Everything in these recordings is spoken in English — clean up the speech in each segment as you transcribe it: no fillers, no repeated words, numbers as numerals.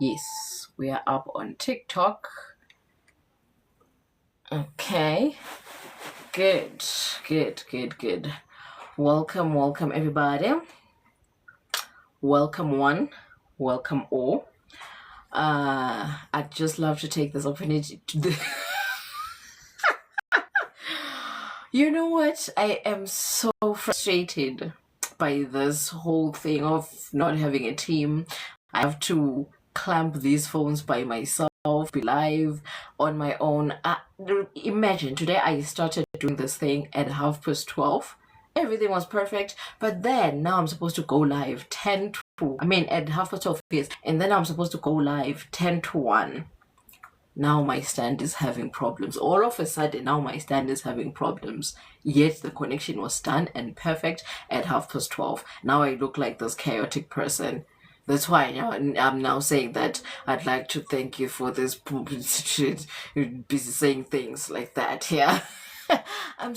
Yes, we are up on TikTok. Okay. Good. Welcome everybody. Welcome one. Welcome all. I'd just love to take this opportunity to You know what? I am so frustrated by this whole thing of not having a team. I have to clamp these phones by myself, be live on my own. Imagine today I started doing this thing at 12:30. Everything was perfect, but then now I'm supposed to go live at 12:30, yes, and then I'm supposed to go live 10 to 1. Now my stand is having problems. All of a sudden, now my stand is having problems. Yet the connection was done and perfect at 12:30. Now I look like this chaotic person. That's why I'm now saying that I'd like to thank you for this shit, busy saying things like that. Yeah, I'm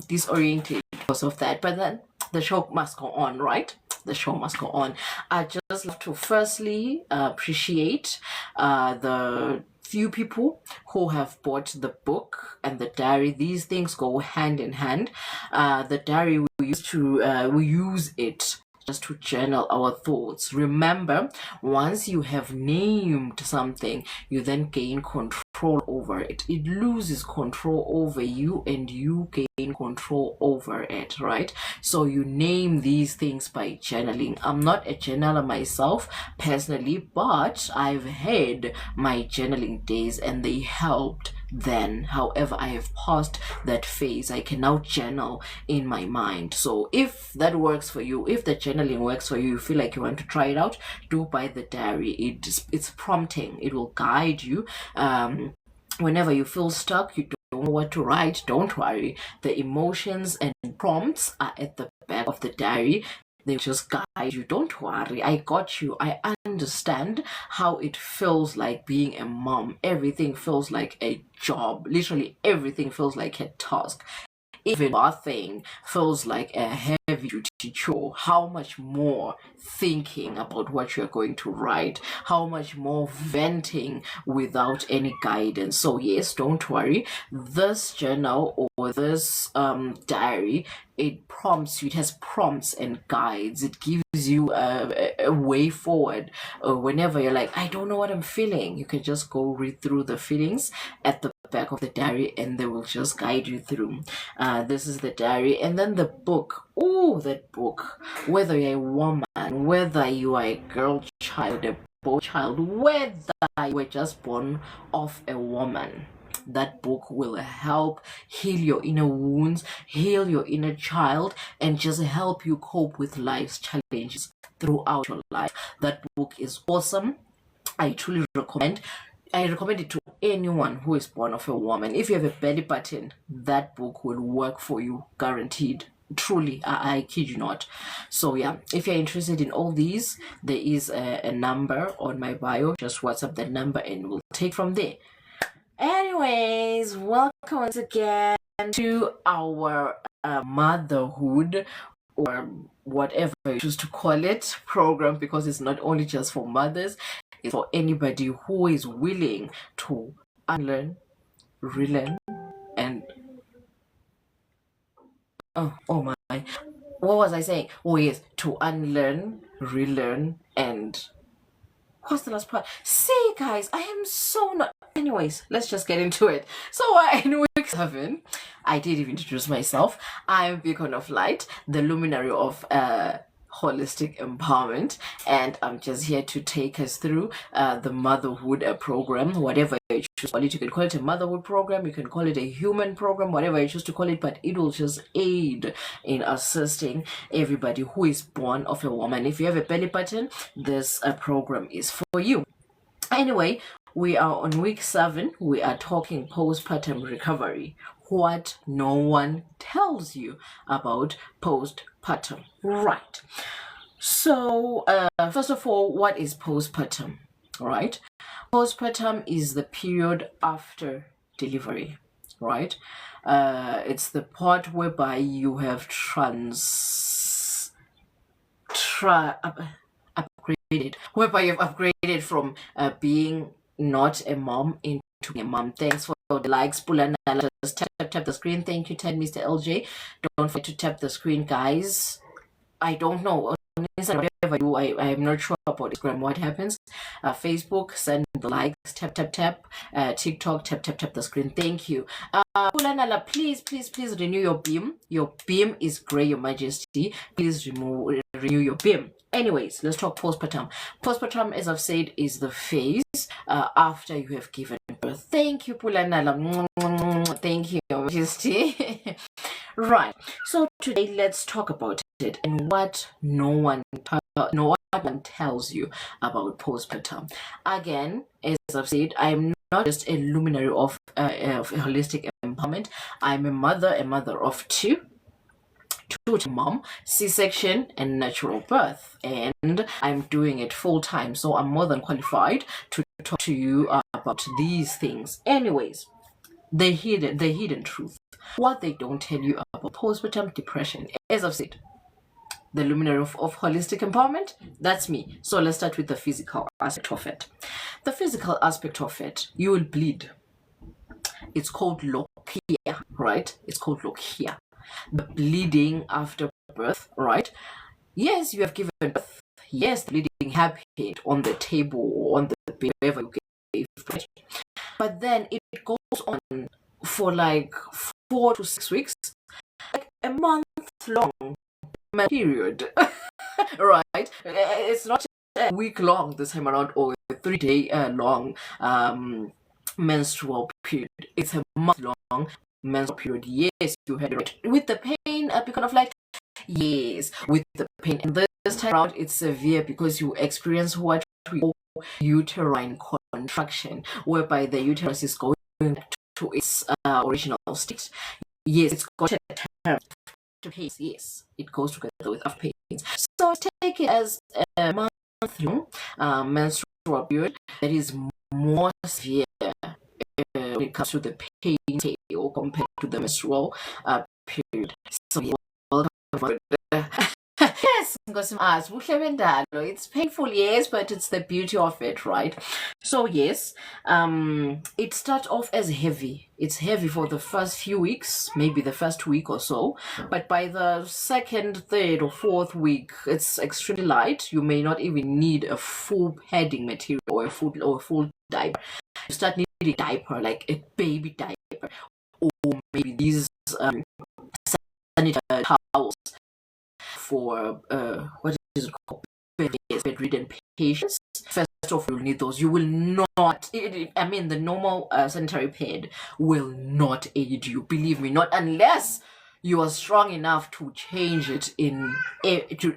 disoriented because of that. But then the show must go on, right? The show must go on. I just love to firstly appreciate the few people who have bought the book and the diary. These things go hand in hand. The diary we use it just to journal our thoughts. Remember, once you have named something, you then gain control over it. It loses control over you and you gain control over it, right? So you name these things by journaling. I'm not a journaler myself personally, but I've had my journaling days and they helped then. However, I have passed that phase. I can now journal in my mind. So if that works for you, if the journaling works for you, you feel like you want to try it out, do buy the diary. It's prompting. It will guide you. Whenever you feel stuck, you don't know what to write, don't worry. The emotions and prompts are at the back of the diary. They just guide you. Don't worry, I got you. I understand how it feels like being a mom. Everything feels like a job. Literally everything feels like a task. Even bathing feels like a heavy duty chore. How much more thinking about what you're going to write? How much more venting without any guidance? So yes, don't worry. This journal or this diary, it prompts you. It has prompts and guides. It gives you a way forward. Whenever you're like, I don't know what I'm feeling, you can just go read through the feelings at the back of the diary and they will just guide you through. This is the diary. And then the book. Oh, that book. Whether you're a woman, whether you are a girl child, a boy child, whether you were just born of a woman, that book will help heal your inner wounds, heal your inner child, and just help you cope with life's challenges throughout your life. That book is awesome. I truly recommend it to anyone who is born of a woman. If you have a belly button, that book will work for you, guaranteed. Truly, I kid you not. So yeah, if you're interested in all these, there is a number on my bio. Just WhatsApp that number and we'll take from there. Anyways, welcome once again to our motherhood, or whatever you choose to call it, program, because it's not only just for mothers, it's for anybody who is willing to unlearn, relearn, and oh my, what was I saying? Oh yes, to unlearn, relearn, and what's the last part? See guys, I am so not. Anyways, let's just get into it. So in week 7, I did even introduce myself. I'm Beacon of Light, the luminary of holistic empowerment, and I'm just here to take us through the motherhood program, whatever you choose to call it. You can call it a motherhood program, you can call it a human program, whatever you choose to call it, but it will just aid in assisting everybody who is born of a woman. If you have a belly button, this program is for you. Anyway, we are on week 7. We are talking postpartum recovery. What no one tells you about postpartum. Right. So, first of all, what is postpartum? Right? Postpartum is the period after delivery. Right? It's the part whereby you have upgraded upgraded, whereby you've upgraded from being not a mom into a mom. Thanks for the likes, Pulana. Just tap the screen. Thank you, 10 Mr. LJ. Don't forget to tap the screen, guys. I don't know. On Instagram, whatever I do, I'm not sure about Instagram what happens. Facebook, send the likes, tap. TikTok, tap the screen. Thank you. Pulanala, please renew your beam. Your beam is grey, Your Majesty. Please renew your beam. Anyways, let's talk postpartum. Postpartum, as I've said, is the phase after you have given birth. Thank you, Pulanala. Thank you, Your Majesty. Right. So today, let's talk about it and what no one tells you about postpartum. Again, as I've said, I'm not just a luminary of holistic empowerment. I'm a mother of two mom, C-section and natural birth, and I'm doing it full time, so I'm more than qualified to talk to you about these things. Anyways, the hidden truth, what they don't tell you about postpartum depression. As I've said, the luminary of holistic empowerment, that's me. So let's start with the physical aspect of it. The physical aspect of it, you will bleed. It's called lochia, right? It's called lochia. The bleeding after birth, right? Yes, you have given birth. Yes, the bleeding happened on the table or on the bed, wherever you gave birth. But then it goes on for like 4 to 6 weeks, like a month long period. Right? It's not a week long this time around or a 3-day long menstrual period. It's a month long menstrual period. Yes, you had it right. With the pain, because of like, yes, with the pain. And this time around, it's severe because you experience what we call uterine contraction, whereby the uterus is going to its original state. Yes, it's got a term to pains. Yes, it goes together with pains. So take it as a month-long menstrual period that is more severe when it comes to the pain scale compared to the menstrual period. So welcome. Yes, it's painful, yes, but it's the beauty of it, right? So yes, it starts off as heavy. It's heavy for the first few weeks, maybe the first week or so, but by the second, third, or fourth week, it's extremely light. You may not even need a full padding material or a full diaper. You start needing a diaper, like a baby diaper, or maybe these sanitary towels for what is it called, bedridden patients. First of all, you'll need those. You will not, the normal sanitary pad will not aid you, believe me, not unless you are strong enough to change it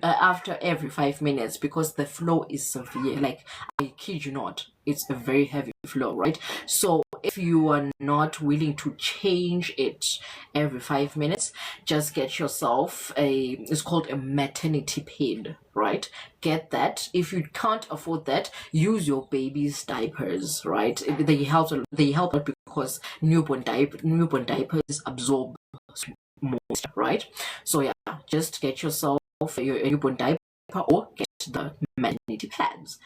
after every 5 minutes, because the flow is severe. Like, I kid you not, it's a very heavy flow, right? So if you are not willing to change it every 5 minutes, just get yourself it's called a maternity pad, right? Get that. If you can't afford that, use your baby's diapers, right? They help because newborn diapers absorb moisture, right? So yeah, just get yourself your newborn diaper or get the maternity pads,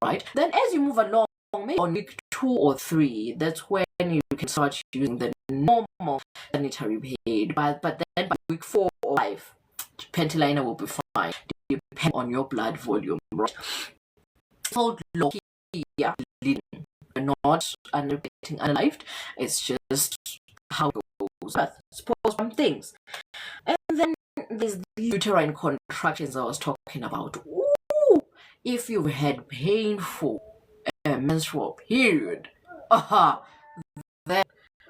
right? Then as you move along, maybe on week 2 or 3, that's when you can start using the normal sanitary pad. But then by week 4 or 5, panty liner will be fine, depending on your blood volume, right? So lochia bleeding, not getting unalived. It's just how it goes. Suppose some things. And then there's the uterine contractions I was talking about. Ooh, if you've had painful menstrual period, then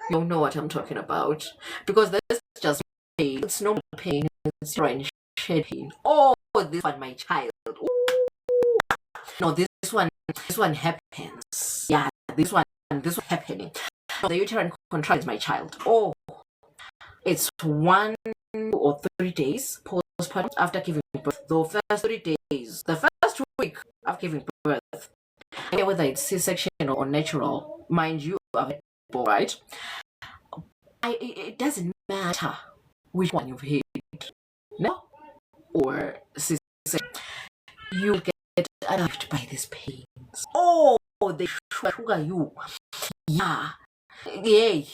you don't know what I'm talking about, because that's just pain. It's normal pain. It's uterine shed pain. Oh, this one, my child. Ooh. No, this one happens. Yeah, this one happening. No, the uterine contractions, my child. Oh, it's 1 or 3 days postpartum after giving birth. The first 3 days, the first week after giving birth, whether it's C-section or natural, mind you, right? It doesn't matter which one you've had, no, or C-section. You get arrived by these pains. Oh, they sugar you. Yeah. Yay.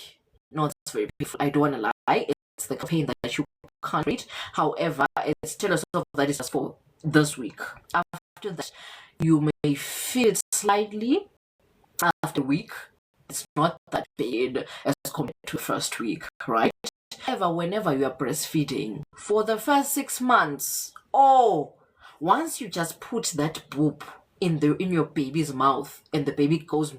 No, it's very painful. I don't want to lie. It's the pain that you can't read. However, it's tell yourself that it's just for this week. After that, you may feel it slightly after a week. It's not that bad as compared to the first week, right? However, whenever you are breastfeeding for the first 6 months, once you just put that boob in your baby's mouth and the baby goes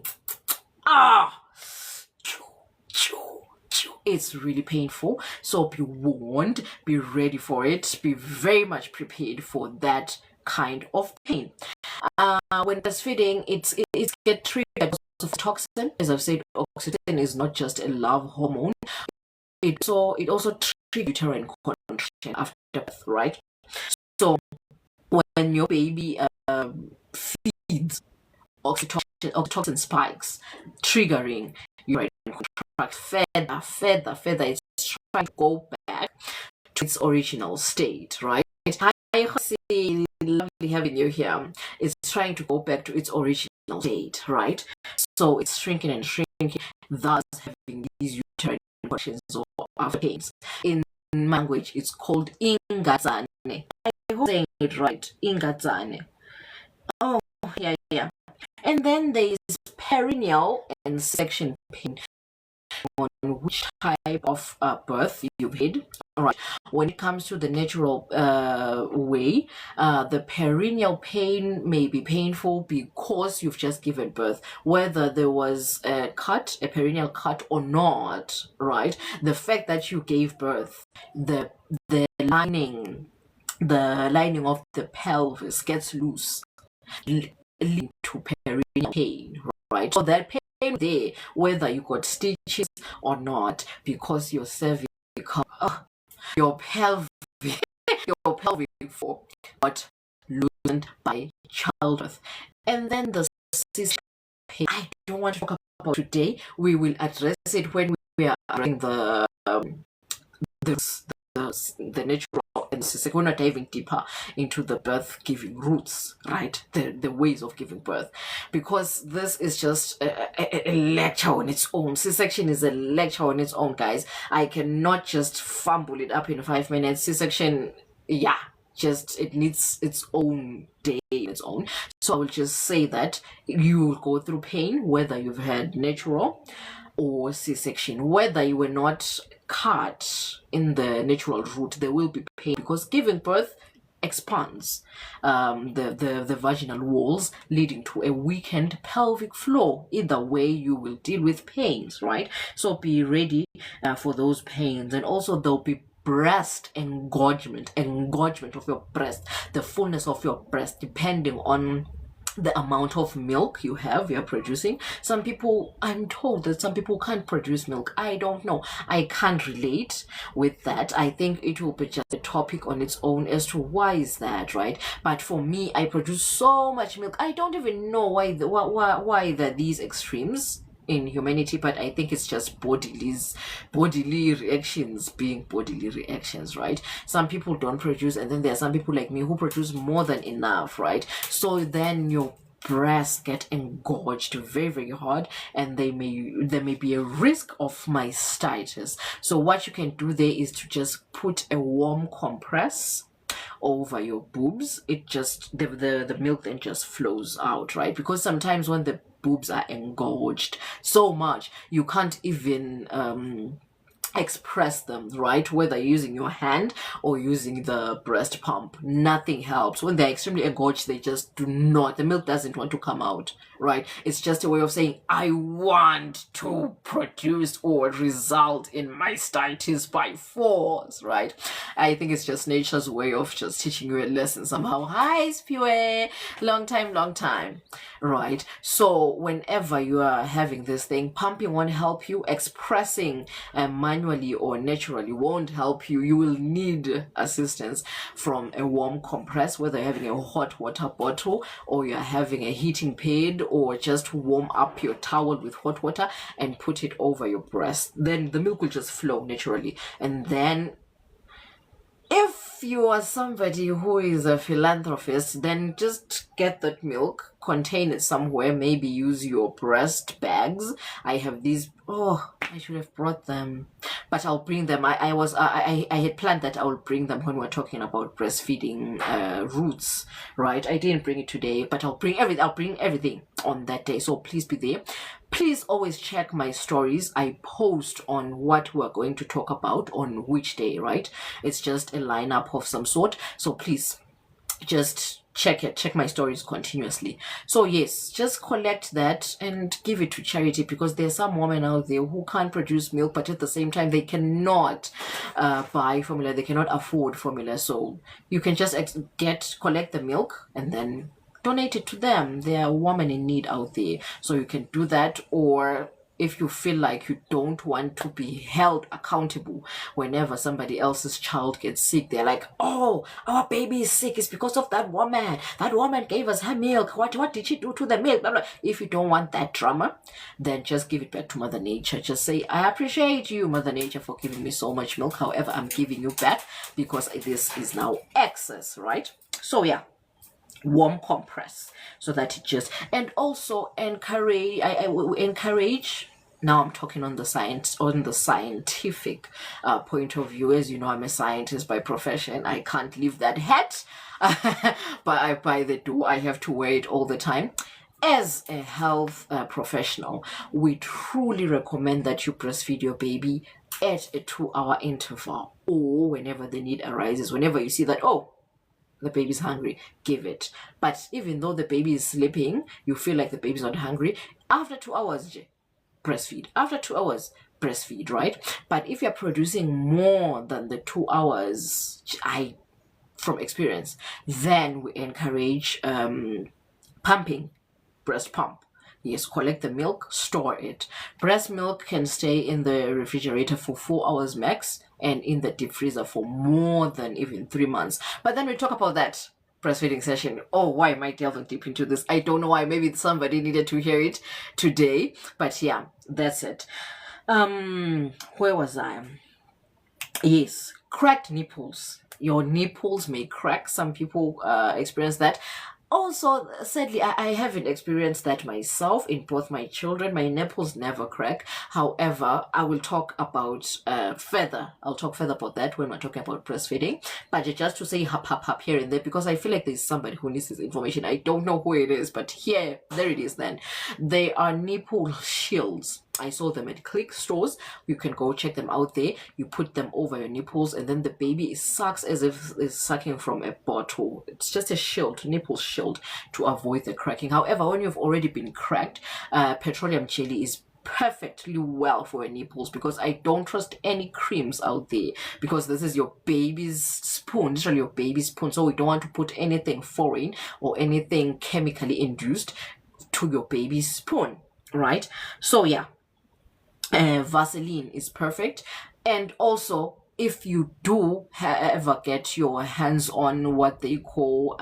it's really painful. So be warned, be ready for it, be very much prepared for that kind of pain. When breastfeeding, it get triggered of toxin. As I've said, oxytocin is not just a love hormone. It also triggers uterine contraction after birth, right? So when your baby feeds, oxytocin spikes, triggering uterine contraction. Further, it's trying to go back to its original state, right? I see, lovely having you here. It's trying to go back to its original state, right? So it's shrinking and shrinking, thus having these uterine contractions or after pains. In language, it's called ingazane. I hope I'm saying it right. Ingazane. Oh, yeah. And then there is perineal and section pain. On which type of birth you've had. All right. When it comes to the natural way, the perineal pain may be painful because you've just given birth, whether there was a perineal cut or not, right? The fact that you gave birth, the lining of the pelvis gets loose, leading to perineal pain, right? So that pain there, whether you got stitches or not, because your cervical, your pelvic floor got loosened by childbirth. And then the cystic pain, I don't want to talk about today. We will address it when we are addressing the natural and cystic. We're not diving deeper into the birth giving roots, right? The ways of giving birth, because this is just a lecture on its own. C-section is a lecture on its own, guys. I cannot just fumble it up in 5 minutes. C-section, it needs its own day in its own. So I will just say that you will go through pain whether you've had natural or C-section. Whether you were not cut in the natural route, there will be pain, because giving birth expands the vaginal walls, leading to a weakened pelvic floor. Either way, you will deal with pains, right? So be ready for those pains. And also there'll be breast engorgement of your breast, the fullness of your breast, depending on the amount of milk you're producing. Some people, I'm told that some people can't produce milk. I don't know. I can't relate with that. I think it will be just a topic on its own as to why is that, right? But for me, I produce so much milk. I don't even know why there are these extremes in humanity, but I think it's just bodily reactions being bodily reactions, right? Some people don't produce, and then there are some people like me who produce more than enough, right? So then your breasts get engorged very, very hard, and there may be a risk of mastitis. So what you can do there is to just put a warm compress over your boobs. It just the milk then just flows out, right? Because sometimes when the boobs are engorged so much, you can't even express them, right? Whether you're using your hand or using the breast pump, nothing helps. When they're extremely engorged, they just do not, the milk doesn't want to come out, right? It's just a way of saying, I want to produce or result in mastitis by force, right? I think it's just nature's way of just teaching you a lesson somehow. Hi, Spiwe, long time, right? So whenever you are having this thing, pumping won't help you. Expressing manually or naturally won't help you. You will need assistance from a warm compress, whether you're having a hot water bottle or you're having a heating pad, or just warm up your towel with hot water and put it over your breast. Then the milk will just flow naturally. And then If you are somebody who is a philanthropist, then just get that milk, contain it somewhere, maybe use your breast bags. I have these. Oh, I should have brought them, but I'll bring them. I had planned that I will bring them when we're talking about breastfeeding routes, right? I didn't bring it today, but I'll bring everything on that day. So please be there. Please always check my stories. I post on what we're going to talk about on which day, right? It's just a lineup of some sort. So please just check my stories continuously. So yes, just collect that and give it to charity, because there's some women out there who can't produce milk, but at the same time they cannot buy formula, they cannot afford formula. So you can just collect the milk and then donate it to them. There are women in need out there, so you can do that. Or if you feel like you don't want to be held accountable whenever somebody else's child gets sick, they're like, oh, our baby is sick, it's because of that woman gave us her milk, what did she do to the milk, blah, blah. If you don't want that drama, then just give it back to Mother Nature. Just say, I appreciate you, Mother Nature, for giving me so much milk, however I'm giving you back because this is now excess, right? So yeah, warm compress so that it just, and also encourage, I encourage, now I'm talking on the scientific point of view. As you know, I'm a scientist by profession. I can't leave that hat but by the door. I have to wear it all the time. As a health professional, we truly recommend that you breastfeed your baby at a 2-hour interval, or whenever the need arises. Whenever you see that, oh, the baby's hungry, give it. But even though the baby is sleeping, you feel like the baby's not hungry, after 2 hours, breastfeed. After 2 hours, breastfeed, right? But if you're producing more than the 2 hours, from experience, then we encourage pumping, breast pump. Yes, collect the milk, store it. Breast milk can stay in the refrigerator for 4 hours max, and in the deep freezer for more than even 3 months. But then we talk about that breastfeeding session. Oh, why am I delving deep into this? I don't know why. Maybe somebody needed to hear it today. But yeah, that's it. Where was I? Yes, cracked nipples. Your nipples may crack. Some people experience that. Also, sadly, I haven't experienced that myself in both my children. My nipples never crack. However, I will talk about further. I'll talk further about that when we're talking about breastfeeding. But just to say hap here and there, because I feel like there's somebody who needs this information. I don't know who it is, but there it is then. They are nipple shields. I saw them at Click stores. You can go check them out there. You put them over your nipples, and then the baby sucks as if it's sucking from a bottle. It's just a shield, nipple shield, to avoid the cracking. However, when you've already been cracked, petroleum jelly is perfectly well for your nipples, because I don't trust any creams out there, because this is your baby's spoon, literally your baby's spoon. So we don't want to put anything foreign or anything chemically induced to your baby's spoon, right? So yeah, Vaseline is perfect. And also, if you do ever get your hands on what they call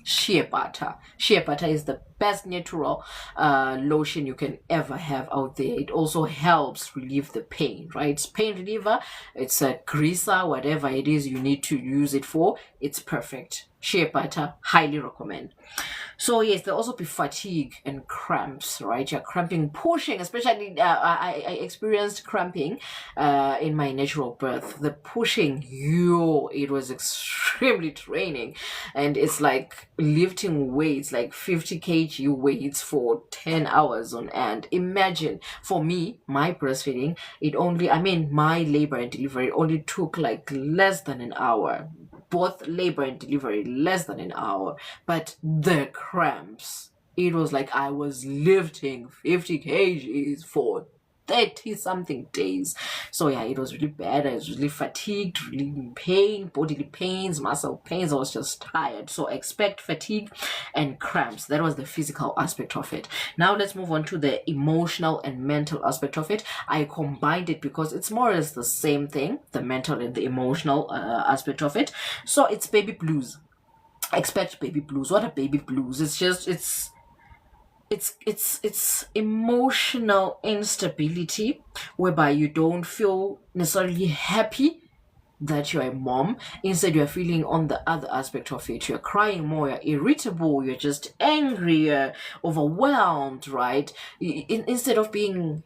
shea butter is the best natural lotion you can ever have out there. It also helps relieve the pain, right? It's pain reliever, it's a greaser, whatever it is you need to use it for, it's perfect. Shea butter, highly recommend. So yes, there'll also be fatigue and cramps, right? You're cramping, pushing, especially I experienced cramping in my natural birth. The pushing, it was extremely draining. And it's like lifting weights, like 50 kg weights for 10 hours on end. Imagine, for me, my breastfeeding, my labor and delivery only took like less than an hour. Both labor and delivery, less than an hour. But the cramps, it was like I was lifting 50 kgs for 30 something days. So yeah, it was really bad. I was really fatigued, really in pain, bodily pains, muscle pains. I was just tired. So expect fatigue and cramps. That was the physical aspect of it. Now let's move on to the emotional and mental aspect of it. I combined it because it's more or less the same thing, the mental and the emotional aspect of it. So it's baby blues. Expect baby blues. What are baby blues? It's emotional instability, whereby you don't feel necessarily happy that you're a mom. Instead, you're feeling on the other aspect of it. You're crying more, you're irritable, you're just angry, you're overwhelmed, right? Instead of being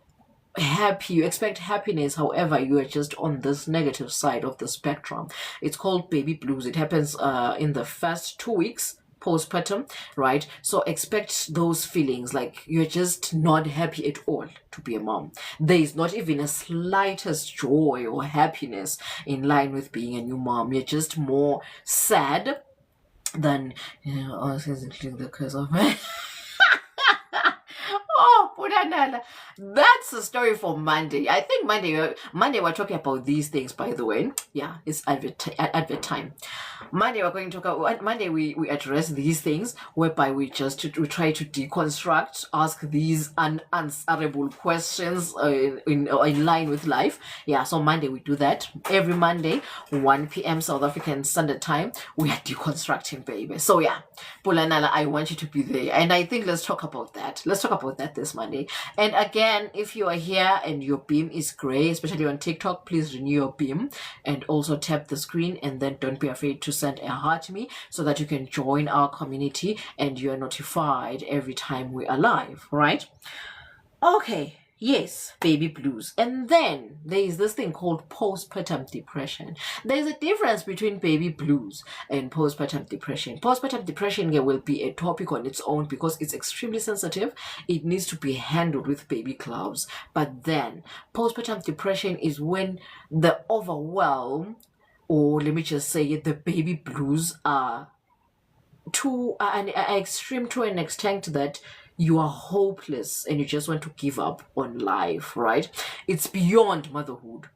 happy, you expect happiness. However, you are just on this negative side of the spectrum. It's called baby blues. It happens in the first 2 weeks postpartum, right? So expect those feelings, like you're just not happy at all to be a mom. There is not even a slightest joy or happiness in line with being a new mom. You're just more sad than, including the curse of man. Oh, Puranala. That's a story for Monday. I think Monday we're talking about these things, by the way. Yeah, it's advert time. Monday we're going to talk about, Monday we address these things, whereby we try to deconstruct, ask these unanswerable questions in line with life. Yeah, so Monday we do that. Every Monday, 1 p.m. South African Standard Time, we are deconstructing, baby. So yeah, Pulanala, I want you to be there. And I think let's talk about that. Let's talk about that this Monday. And again, if you are here and your beam is gray, especially on TikTok, please renew your beam and also tap the screen, and then don't be afraid to send a heart to me so that you can join our community and you're notified every time we are live, right? Okay. Yes, baby blues. And then there is this thing called postpartum depression. There's a difference between baby blues and postpartum depression. Postpartum depression will be a topic on its own because it's extremely sensitive. It needs to be handled with baby gloves. But then postpartum depression is when the overwhelm, or let me just say it, the baby blues are extreme to an extent that you are hopeless and you just want to give up on life, right? It's beyond motherhood.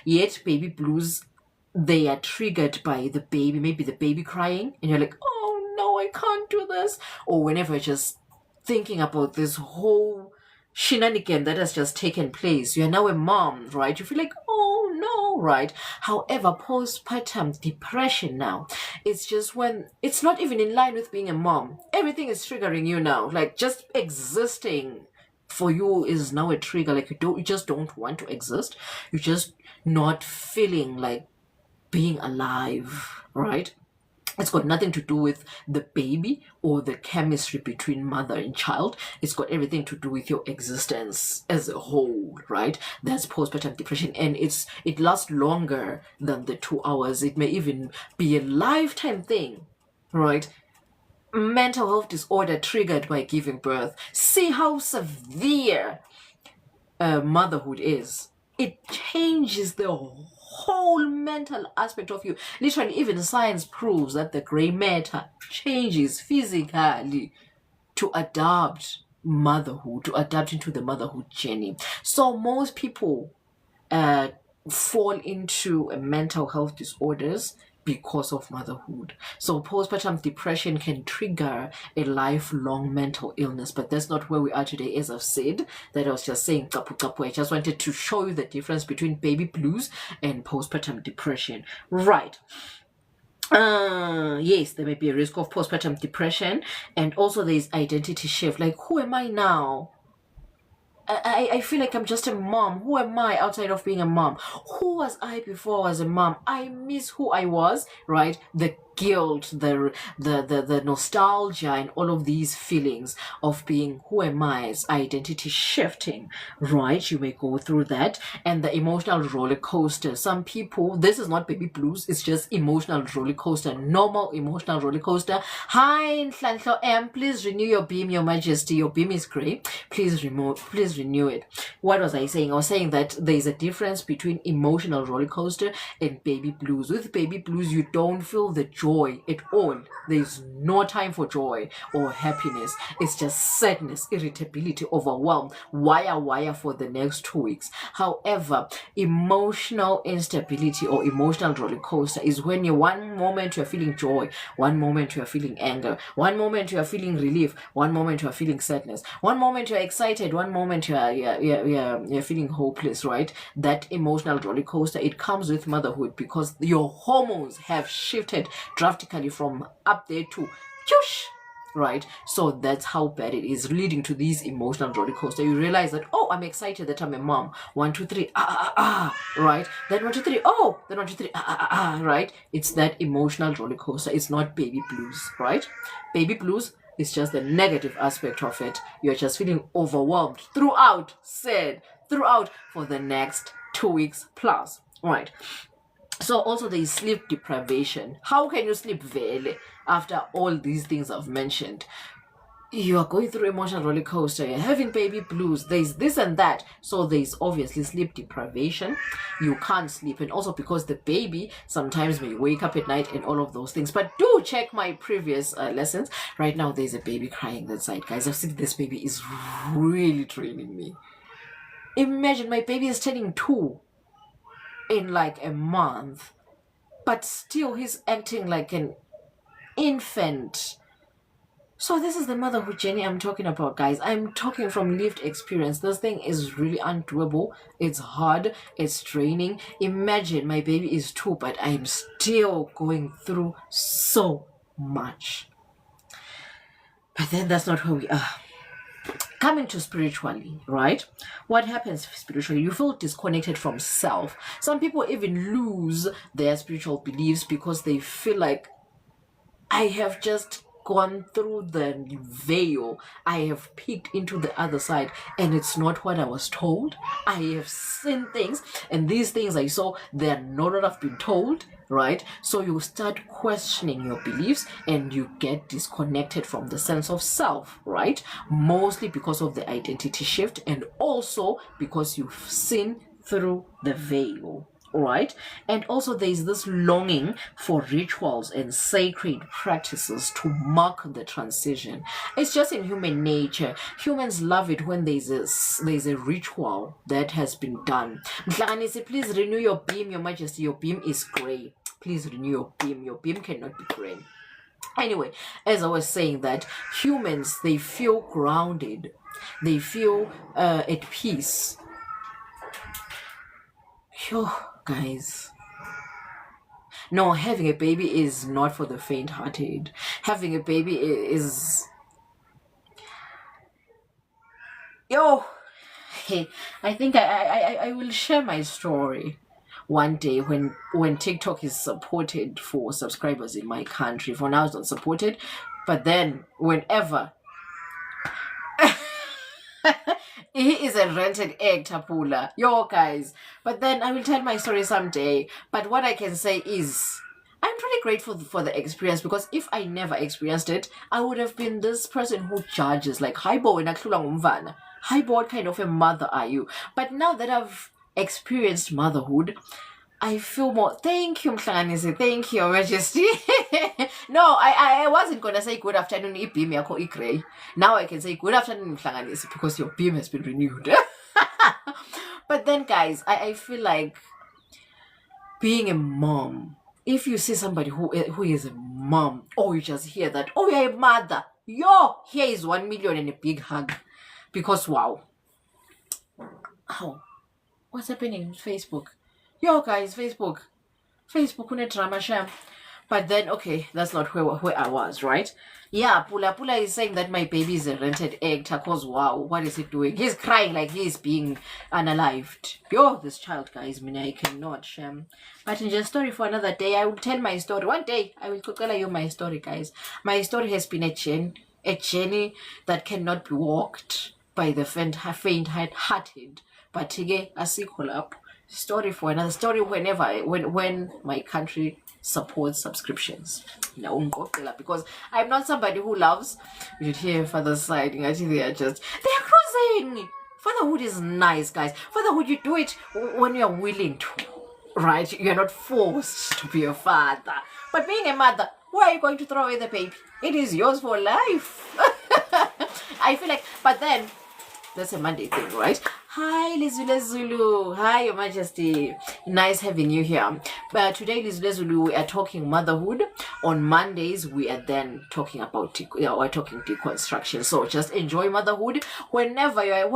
Yet baby blues, they are triggered by the baby, maybe the baby crying, and you're like, oh no, I can't do this. Or whenever you're just thinking about this whole shenanigan that has just taken place, you're now a mom, right? You feel like, oh no, right? However, postpartum depression now, it's just when it's not even in line with being a mom. Everything is triggering you now. Like just existing for you is now a trigger. Like you just don't want to exist. You're just not feeling like being alive, right? It's got nothing to do with the baby or the chemistry between mother and child. It's got everything to do with your existence as a whole, right? That's postpartum depression, and it lasts longer than the 2 hours. It may even be a lifetime thing, right? Mental health disorder triggered by giving birth. See how severe motherhood is. It changes the whole mental aspect of you. Literally, even science proves that the gray matter changes physically to adapt motherhood, to adapt into the motherhood journey. So most people fall into mental health disorders because of motherhood. So postpartum depression can trigger a lifelong mental illness, but that's not where we are today. As I've said, that I was just saying, I just wanted to show you the difference between baby blues and postpartum depression. Right. Yes, there may be a risk of postpartum depression, and also there's identity shift. Like, who am I now? I feel like I'm just a mom. Who am I outside of being a mom? Who was I before I was a mom? I miss who I was, right? The guilt, the nostalgia, and all of these feelings of being who am I, is identity shifting, right? You may go through that. And the emotional roller coaster. Some people, this is not baby blues, it's just emotional roller coaster, normal emotional roller coaster. Hi, Nhlanhlo M, please renew your beam, your majesty. Your beam is grey. Please renew it. What was I saying? I was saying that there is a difference between emotional roller coaster and baby blues. With baby blues, you don't feel the joy at all. There's no time for joy or happiness. It's just sadness, irritability, overwhelm, wire for the next 2 weeks. However, emotional instability or emotional roller coaster is when you one moment you're feeling joy, one moment you're feeling anger, one moment you're feeling relief, one moment you're feeling sadness, one moment you're excited, one moment you're feeling hopeless, right? That emotional roller coaster, it comes with motherhood because your hormones have shifted drastically from up there to right? So that's how bad it is, leading to these emotional roller coaster. You realize that, oh, I'm excited that I'm a mom. 1, 2, 3, right? Then 1, 2, 3, oh, then 1, 2, 3, right? It's that emotional roller coaster. It's not baby blues, right? Baby blues is just the negative aspect of it. You're just feeling overwhelmed throughout, for the next 2 weeks plus, right? So also there is sleep deprivation. How can you sleep vele after all these things I've mentioned? You are going through emotional roller coaster, you're having baby blues, there's this and that. So there's obviously sleep deprivation. You can't sleep, and also because the baby sometimes may wake up at night and all of those things. But do check my previous lessons. Right now there's a baby crying that side, guys. I've seen this baby is really draining me. Imagine my baby is turning 2 in like a month, but still he's acting like an infant. So this is the motherhood journey I'm talking about, guys. I'm talking from lived experience. This thing is really undoable. It's hard. It's draining. Imagine my baby is 2, but I'm still going through so much. But then that's not who we are. Coming to spiritually, right? What happens spiritually? You feel disconnected from self. Some people even lose their spiritual beliefs because they feel like, I have just gone through the veil, I have peeked into the other side, and it's not what I was told. I have seen things, and these things I saw, they're not what I've been told, right? So you start questioning your beliefs and you get disconnected from the sense of self, right? Mostly because of the identity shift, and also because you've seen through the veil, right? And also there's this longing for rituals and sacred practices to mark the transition. It's just in human nature. Humans love it when there's a ritual that has been done. Mhlanganisi, please renew your beam, Your Majesty. Your beam is grey. Please renew your beam. Your beam cannot be grey. Anyway, as I was saying, that humans, they feel grounded, they feel at peace. Guys, no, having a baby is not for the faint-hearted. Having a baby is hey, I think I will share my story one day when TikTok is supported for subscribers in my country. For now it's not supported, but then whenever he is a rented egg, Tapula. Guys. But then I will tell my story someday. But what I can say is, I'm pretty grateful for the experience, because if I never experienced it, I would have been this person who judges, like, hi boy, hi boy, what kind of a mother are you? But now that I've experienced motherhood, I feel more. Thank you, Mhlanganisi. Thank you, Your Majesty. No, I wasn't going to say good afternoon, beam yako grey. Now I can say good afternoon, Mhlanganisi, because your beam has been renewed. But then, guys, I feel like being a mom, if you see somebody who is a mom, or you just hear that, oh, you're a mother, here is 1 million and a big hug. Because, wow. What's happening with Facebook? Guys, Facebook une drama sham. But then, okay, that's not where I was, right? Yeah, Pula is saying that my baby is a rented egg. Because, wow, what is he doing? He's crying like he's being unalived. This child, guys, I cannot sham. But in just story for another day, I will tell my story. One day, I will tell you my story, guys. My story has been a journey that cannot be walked by the faint-hearted. But again, a sequel up. Story for another story when my country supports subscriptions. Because I'm not somebody who loves, you hear father's side, they're cruising. Fatherhood is nice, guys. Fatherhood, you do it when you're willing to, right? You're not forced to be a father. But being a mother, why are you going to throw away the baby? It is yours for life. I feel like, but then that's a Monday thing, right? Hi, Lizule Zulu. Hi, Your Majesty. Nice having you here. But today, Lizule Zulu, we are talking motherhood. On Mondays, we are then talking about we're talking deconstruction. So just enjoy motherhood whenever you're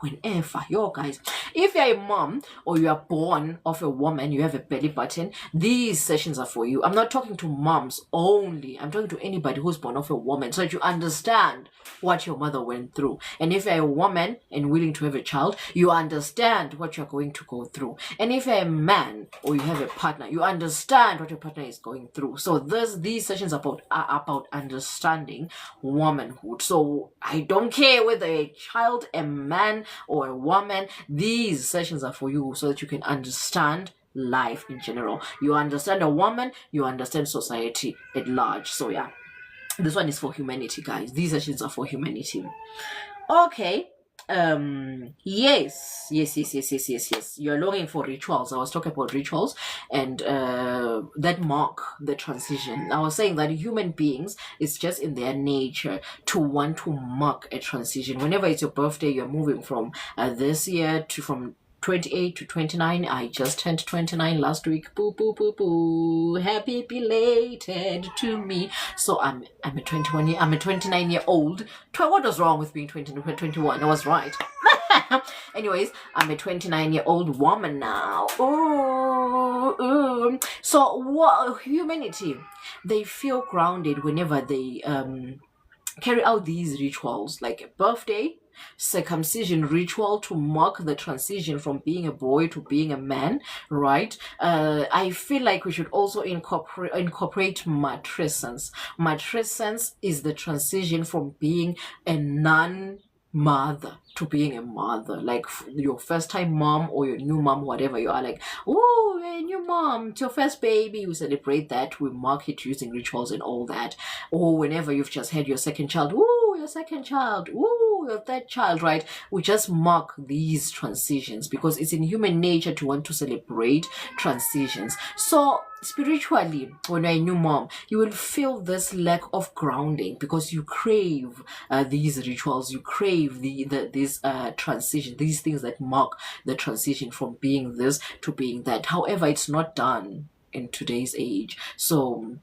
Whenever, yo guys, if you're a mom or you are born of a woman, you have a belly button, these sessions are for you. I'm not talking to moms only. I'm talking to anybody who's born of a woman, so that you understand what your mother went through. And if you're a woman and willing to have a child, you understand what you're going to go through. And if you're a man or you have a partner, you understand what your partner is going through. So these sessions are about understanding womanhood. So I don't care whether a child, a man or a woman, these sessions are for you so that you can understand life in general. You understand a woman, you understand society at large. So yeah, this one is for humanity, guys. These sessions are for humanity. Okay. Yes, you're longing for rituals. I was talking about rituals and that mark the transition. I was saying that human beings, it's just in their nature to want to mark a transition. Whenever it's your birthday, you're moving from this year to from 28 to 29. I just turned 29 last week. Boo boo boo boo. Happy belated to me. So I'm a 29-year-old. What was wrong with being 21? I was right. Anyways, I'm a 29-year-old woman now. Ooh. So what humanity? They feel grounded whenever they carry out these rituals, like a birthday, circumcision ritual to mark the transition from being a boy to being a man, right? I feel like we should also incorporate matrescence. Matrescence is the transition from being a non-mother to being a mother, like your first time mom or your new mom, whatever you are, like, oh, a new mom, it's your first baby, we celebrate that, we mark it using rituals and all that. Or whenever you've just had your second child, ooh, your second child, ooh, your third child, right? We just mark these transitions because it's in human nature to want to celebrate transitions. So spiritually, when you're a new mom, you will feel this lack of grounding because you crave these rituals, you crave these transition, these things that mark the transition from being this to being that. However, it's not done in today's age. So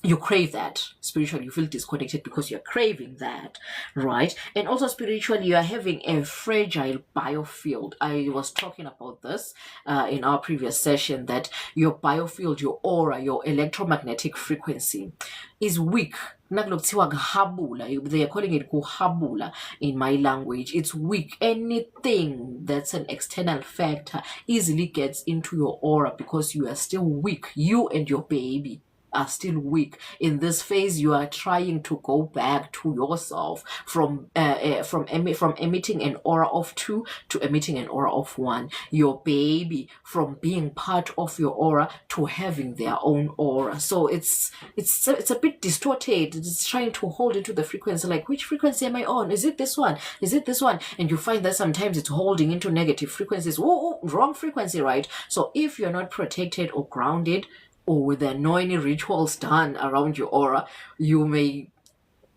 you crave that spiritually, you feel disconnected because you're craving that, right? And also spiritually, you are having a fragile biofield. I was talking about this in our previous session, that your biofield, your aura, your electromagnetic frequency is weak. They are calling it kuhabula in my language. It's weak. Anything that's an external factor easily gets into your aura because you are still weak. You and your baby are still weak. In this phase, you are trying to go back to yourself from emitting an aura of 2 to emitting an aura of 1. Your baby from being part of your aura to having their own aura. So it's a bit distorted. It's trying to hold into the frequency, like, which frequency am I on? Is it this one? Is it this one? And you find that sometimes it's holding into negative frequencies. Oh, wrong frequency, right? So if you're not protected or grounded, or with there are no any rituals done around your aura, you may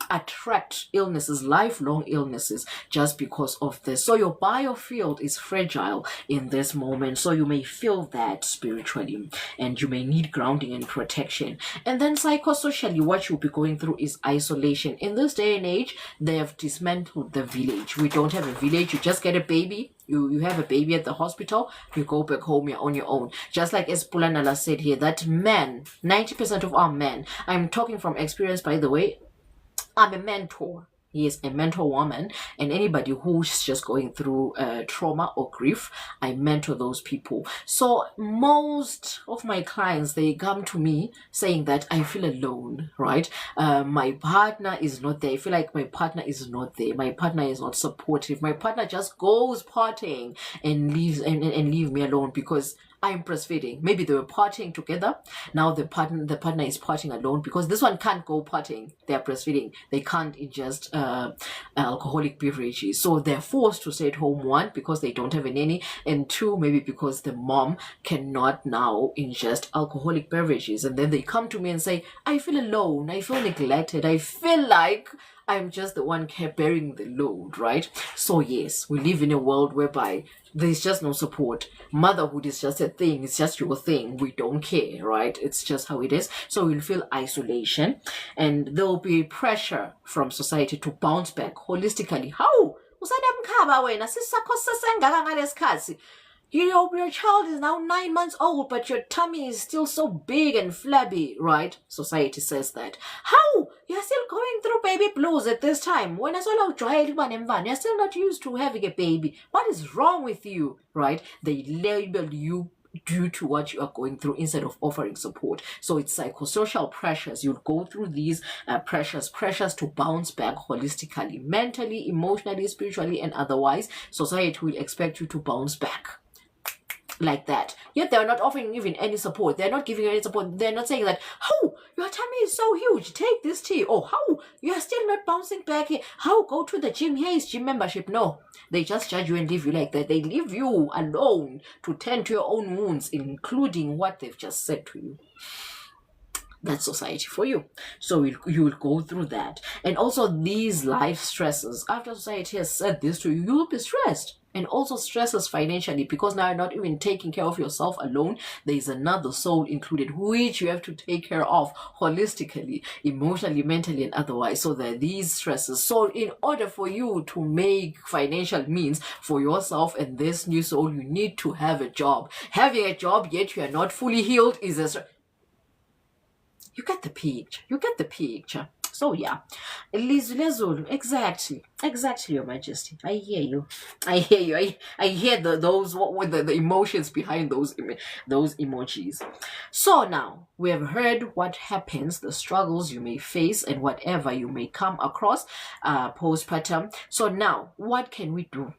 attract illnesses, lifelong illnesses, just because of this. So your biofield is fragile in this moment. So you may feel that spiritually, and you may need grounding and protection. And then psychosocially, what you'll be going through is isolation. In this day and age, they have dismantled the village. We don't have a village. You just get a baby. You have a baby at the hospital, you go back home, you're on your own. Just like as Pulanala said here, that men, 90% of our men, I'm talking from experience, by the way, I'm a mentor. He is a mentor woman, and anybody who's just going through trauma or grief, I mentor those people. So most of my clients, they come to me saying that I feel alone, right? My partner is not there. I feel like my partner is not there. My partner is not supportive. My partner just goes partying and leaves and leave me alone because I'm breastfeeding. Maybe they were partying together. Now the partner is partying alone because this one can't go partying. They're breastfeeding. They can't ingest alcoholic beverages. So they're forced to stay at home, 1, because they don't have a nanny, and 2, maybe because the mom cannot now ingest alcoholic beverages. And then they come to me and say, I feel alone. I feel neglected. I feel like I'm just the one bearing the load, right? So yes, we live in a world whereby there's just no support. Motherhood is just a thing. It's just your thing. We don't care, right? It's just how it is. So we'll feel isolation, and there will be pressure from society to bounce back holistically. How? usanemkhaba wena sisakho sesengaka ngalesikhathi. Your child is now 9 months old, but your tummy is still so big and flabby, right? Society says that. How? You're still going through baby blues at this time. When I saw you're still not used to having a baby. What is wrong with you, right? They label you due to what you are going through instead of offering support. So it's psychosocial pressures. You'll go through these pressures to bounce back holistically, mentally, emotionally, spiritually, and otherwise. Society will expect you to bounce back like that. Yet they're not offering even any support. They're not giving you any support. They're not saying that, how your tummy is so huge, take this tea. Or how you are still not bouncing back. How go to the gym? Here is gym membership. No, they just judge you and leave you like that. They leave you alone to tend to your own wounds, including what they've just said to you. That's society for you. So you will go through that. And also these life stresses. After society has said this to you, you'll be stressed. And also stresses financially, because now you're not even taking care of yourself alone. There is another soul included, which you have to take care of holistically, emotionally, mentally, and otherwise. So there are these stresses. So in order for you to make financial means for yourself and this new soul, you need to have a job. Having a job, yet you are not fully healed, is a... You get the picture. You get the picture. So yeah, Lizulu, exactly, Your Majesty. I hear you. I hear those what the emotions behind those emojis. So now we have heard what happens, the struggles you may face, and whatever you may come across postpartum. So now, what can we do?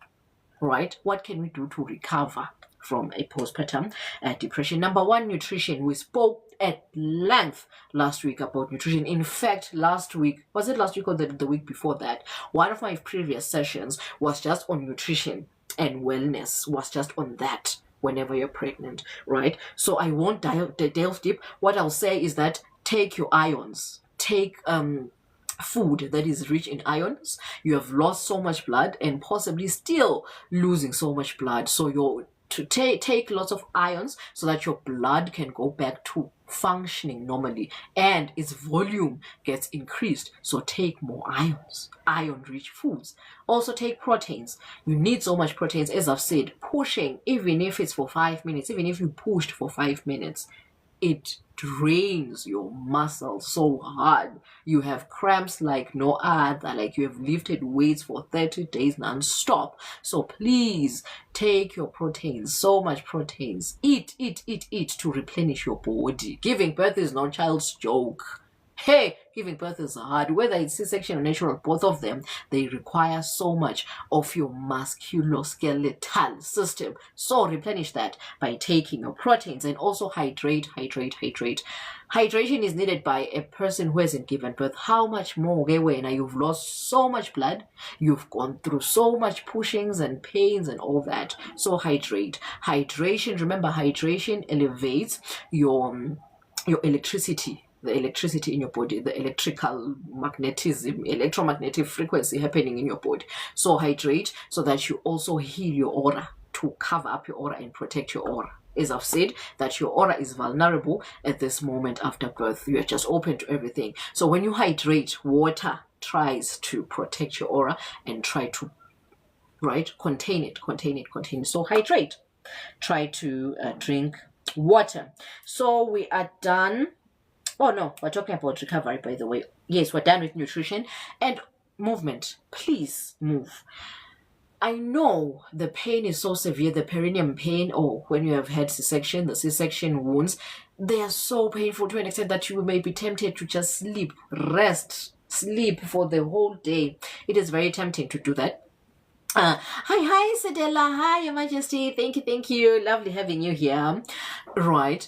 Right? What can we do to recover from a postpartum depression? Number one, nutrition. We spoke at length last week about nutrition. In fact, last week, was it last week or the week before that? One of my previous sessions was just on nutrition and wellness, was just on that whenever you're pregnant, right? So I won't delve deep. What I'll say is that take your ions, take food that is rich in ions. You have lost so much blood and possibly still losing so much blood. So to take lots of ions so that your blood can go back to functioning normally and its volume gets increased. So take more ions, ion-rich foods. Also take proteins. You need so much proteins. As I've said, pushing, even if it's for 5 minutes, even if you pushed for 5 minutes, it drains your muscles so hard. You have cramps like no other, like you have lifted weights for 30 days non-stop. So please take your proteins, so much proteins. Eat to replenish your body. Giving birth is no child's joke. Hey, giving birth is hard. Whether it's C-section or natural, both of them, they require so much of your musculoskeletal system. So replenish that by taking your proteins, and also hydrate. Hydration is needed by a person who hasn't given birth. How much more when you've lost so much blood, you've gone through so much pushings and pains and all that. So hydrate. Hydration, remember, hydration elevates your electricity, the electricity in your body, the electromagnetic frequency happening in your body. So hydrate so that you also heal your aura, to cover up your aura and protect your aura. As I've said, that your aura is vulnerable at this moment after birth. You are just open to everything. So when you hydrate, water tries to protect your aura and try to, contain it. So hydrate. Try to drink water. So we are done. Oh no, we're talking about recovery, by the way. Yes, we're done with nutrition and movement. Please move. I know the pain is so severe, the perineum pain, or when you have had C-section, the C-section wounds, they are so painful to an extent that you may be tempted to just sleep for the whole day. It is very tempting to do that. Hi, Sedella. Hi, Your Majesty. Thank you. Lovely having you here. Right.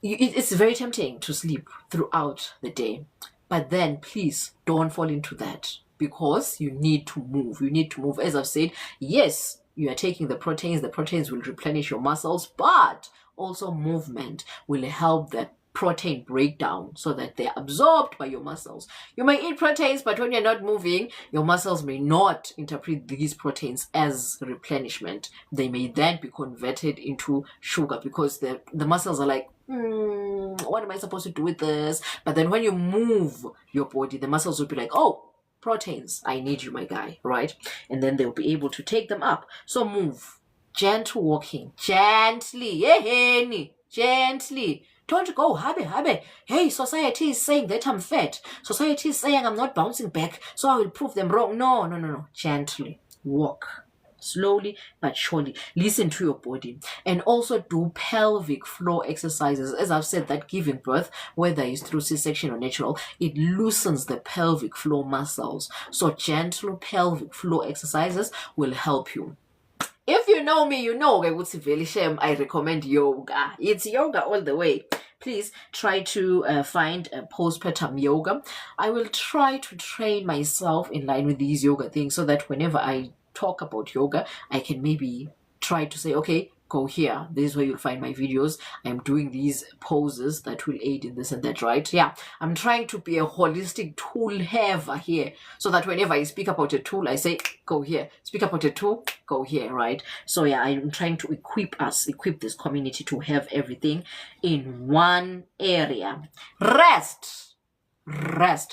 It's very tempting to sleep throughout the day. But then please don't fall into that, because you need to move. As I've said, yes, you are taking the proteins. The proteins will replenish your muscles, but also movement will help the protein breakdown so that they're absorbed by your muscles. You may eat proteins, but when you're not moving, your muscles may not interpret these proteins as replenishment. They may then be converted into sugar, because the muscles are like, what am I supposed to do with this? But then when you move your body, the muscles will be like, oh, proteins, I need you, my guy, right? And then they'll be able to take them up. So move. Gentle walking. Gently. Gently. Don't go, habe. Hey, society is saying that I'm fat. Society is saying I'm not bouncing back, so I will prove them wrong. No. Gently. Walk. Slowly but surely. Listen to your body. And also do pelvic floor exercises. As I've said, that giving birth, whether it's through C-section or natural, it loosens the pelvic floor muscles. So gentle pelvic floor exercises will help you. If you know me, you know I recommend yoga. It's yoga all the way. Please try to find a postpartum yoga. I will try to train myself in line with these yoga things so that whenever I talk about yoga, I can maybe try to say, okay, go here. This is where you'll find my videos. I'm doing these poses that will aid in this and that, right? Yeah, I'm trying to be a holistic tool haver here so that whenever I speak about a tool, I say, go here. Speak about a tool, go here, right? So yeah, I'm trying to equip this community to have everything in one area. Rest.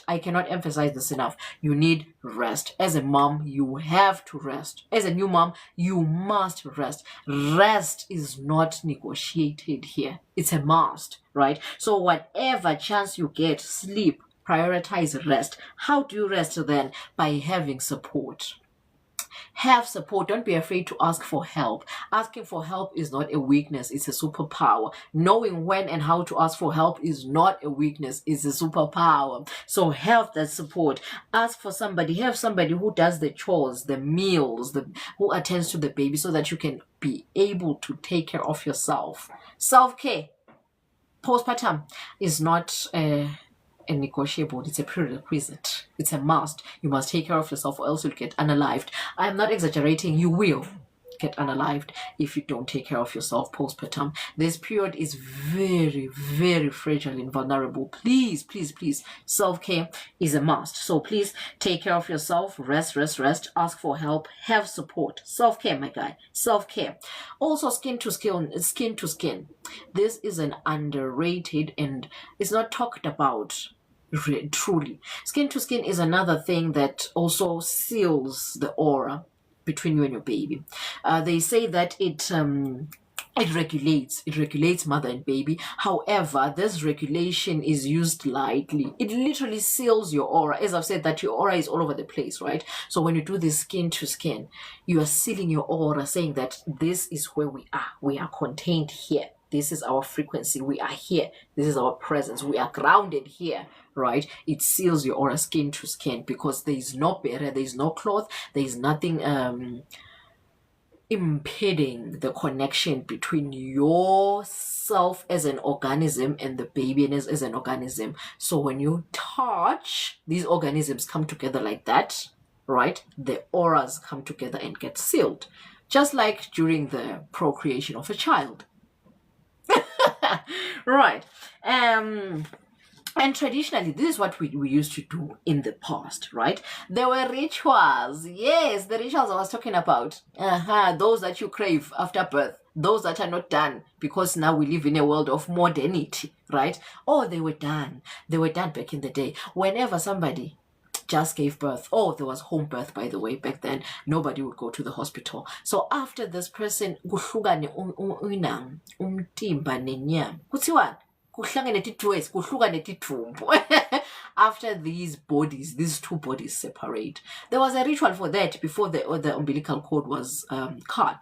I cannot emphasize this enough. You need rest. As a mom, you have to rest. As a new mom, you must rest. Rest is not negotiated here. It's a must, right? So whatever chance you get, sleep, prioritize rest. How do you rest then? By having support. Have support. Don't be afraid to ask for help. Asking for help is not a weakness, it's a superpower. Knowing when and how to ask for help is not a weakness, it's a superpower. So have that support. Ask for somebody. Have somebody who does the chores, the meals, who attends to the baby so that you can be able to take care of yourself. Self-care. Postpartum is not a negotiable, it's a prerequisite, it's a must. You must take care of yourself or else you'll get unalived. I am not exaggerating, you will get unalived if you don't take care of yourself postpartum. This period is very, very fragile and vulnerable. Please, self-care is a must. So please take care of yourself, rest, ask for help, have support. Self-care, my guy, self-care. Also skin to skin. This is an underrated and it's not talked about truly. Skin to skin is another thing that also seals the aura between you and your baby. They say that it regulates mother and baby. However, this regulation is used lightly. It literally seals your aura. As I've said, that your aura is all over the place, right? So when you do this skin to skin, you are sealing your aura, saying that this is where we are contained here. This is our frequency. We are here. This is our presence. We are grounded here, right? It seals your aura skin to skin because there is no barrier, there is no cloth, there is nothing impeding the connection between yourself as an organism and the baby as an organism. So when you touch, these organisms come together like that, right? The auras come together and get sealed, just like during the procreation of a child. Right. And traditionally, this is what we used to do in the past, right? There were rituals. Yes, the rituals I was talking about. Those that you crave after birth. Those that are not done because now we live in a world of modernity, right? Oh, they were done. They were done back in the day. Whenever somebody just gave birth. Oh, there was home birth, by the way. Back then, nobody would go to the hospital. So after this person, kuhlukane umtimba nenyama. Kuthiwa kuhlangane titways, kuhlukane tidumbu. After these two bodies separate, there was a ritual for that before the umbilical cord was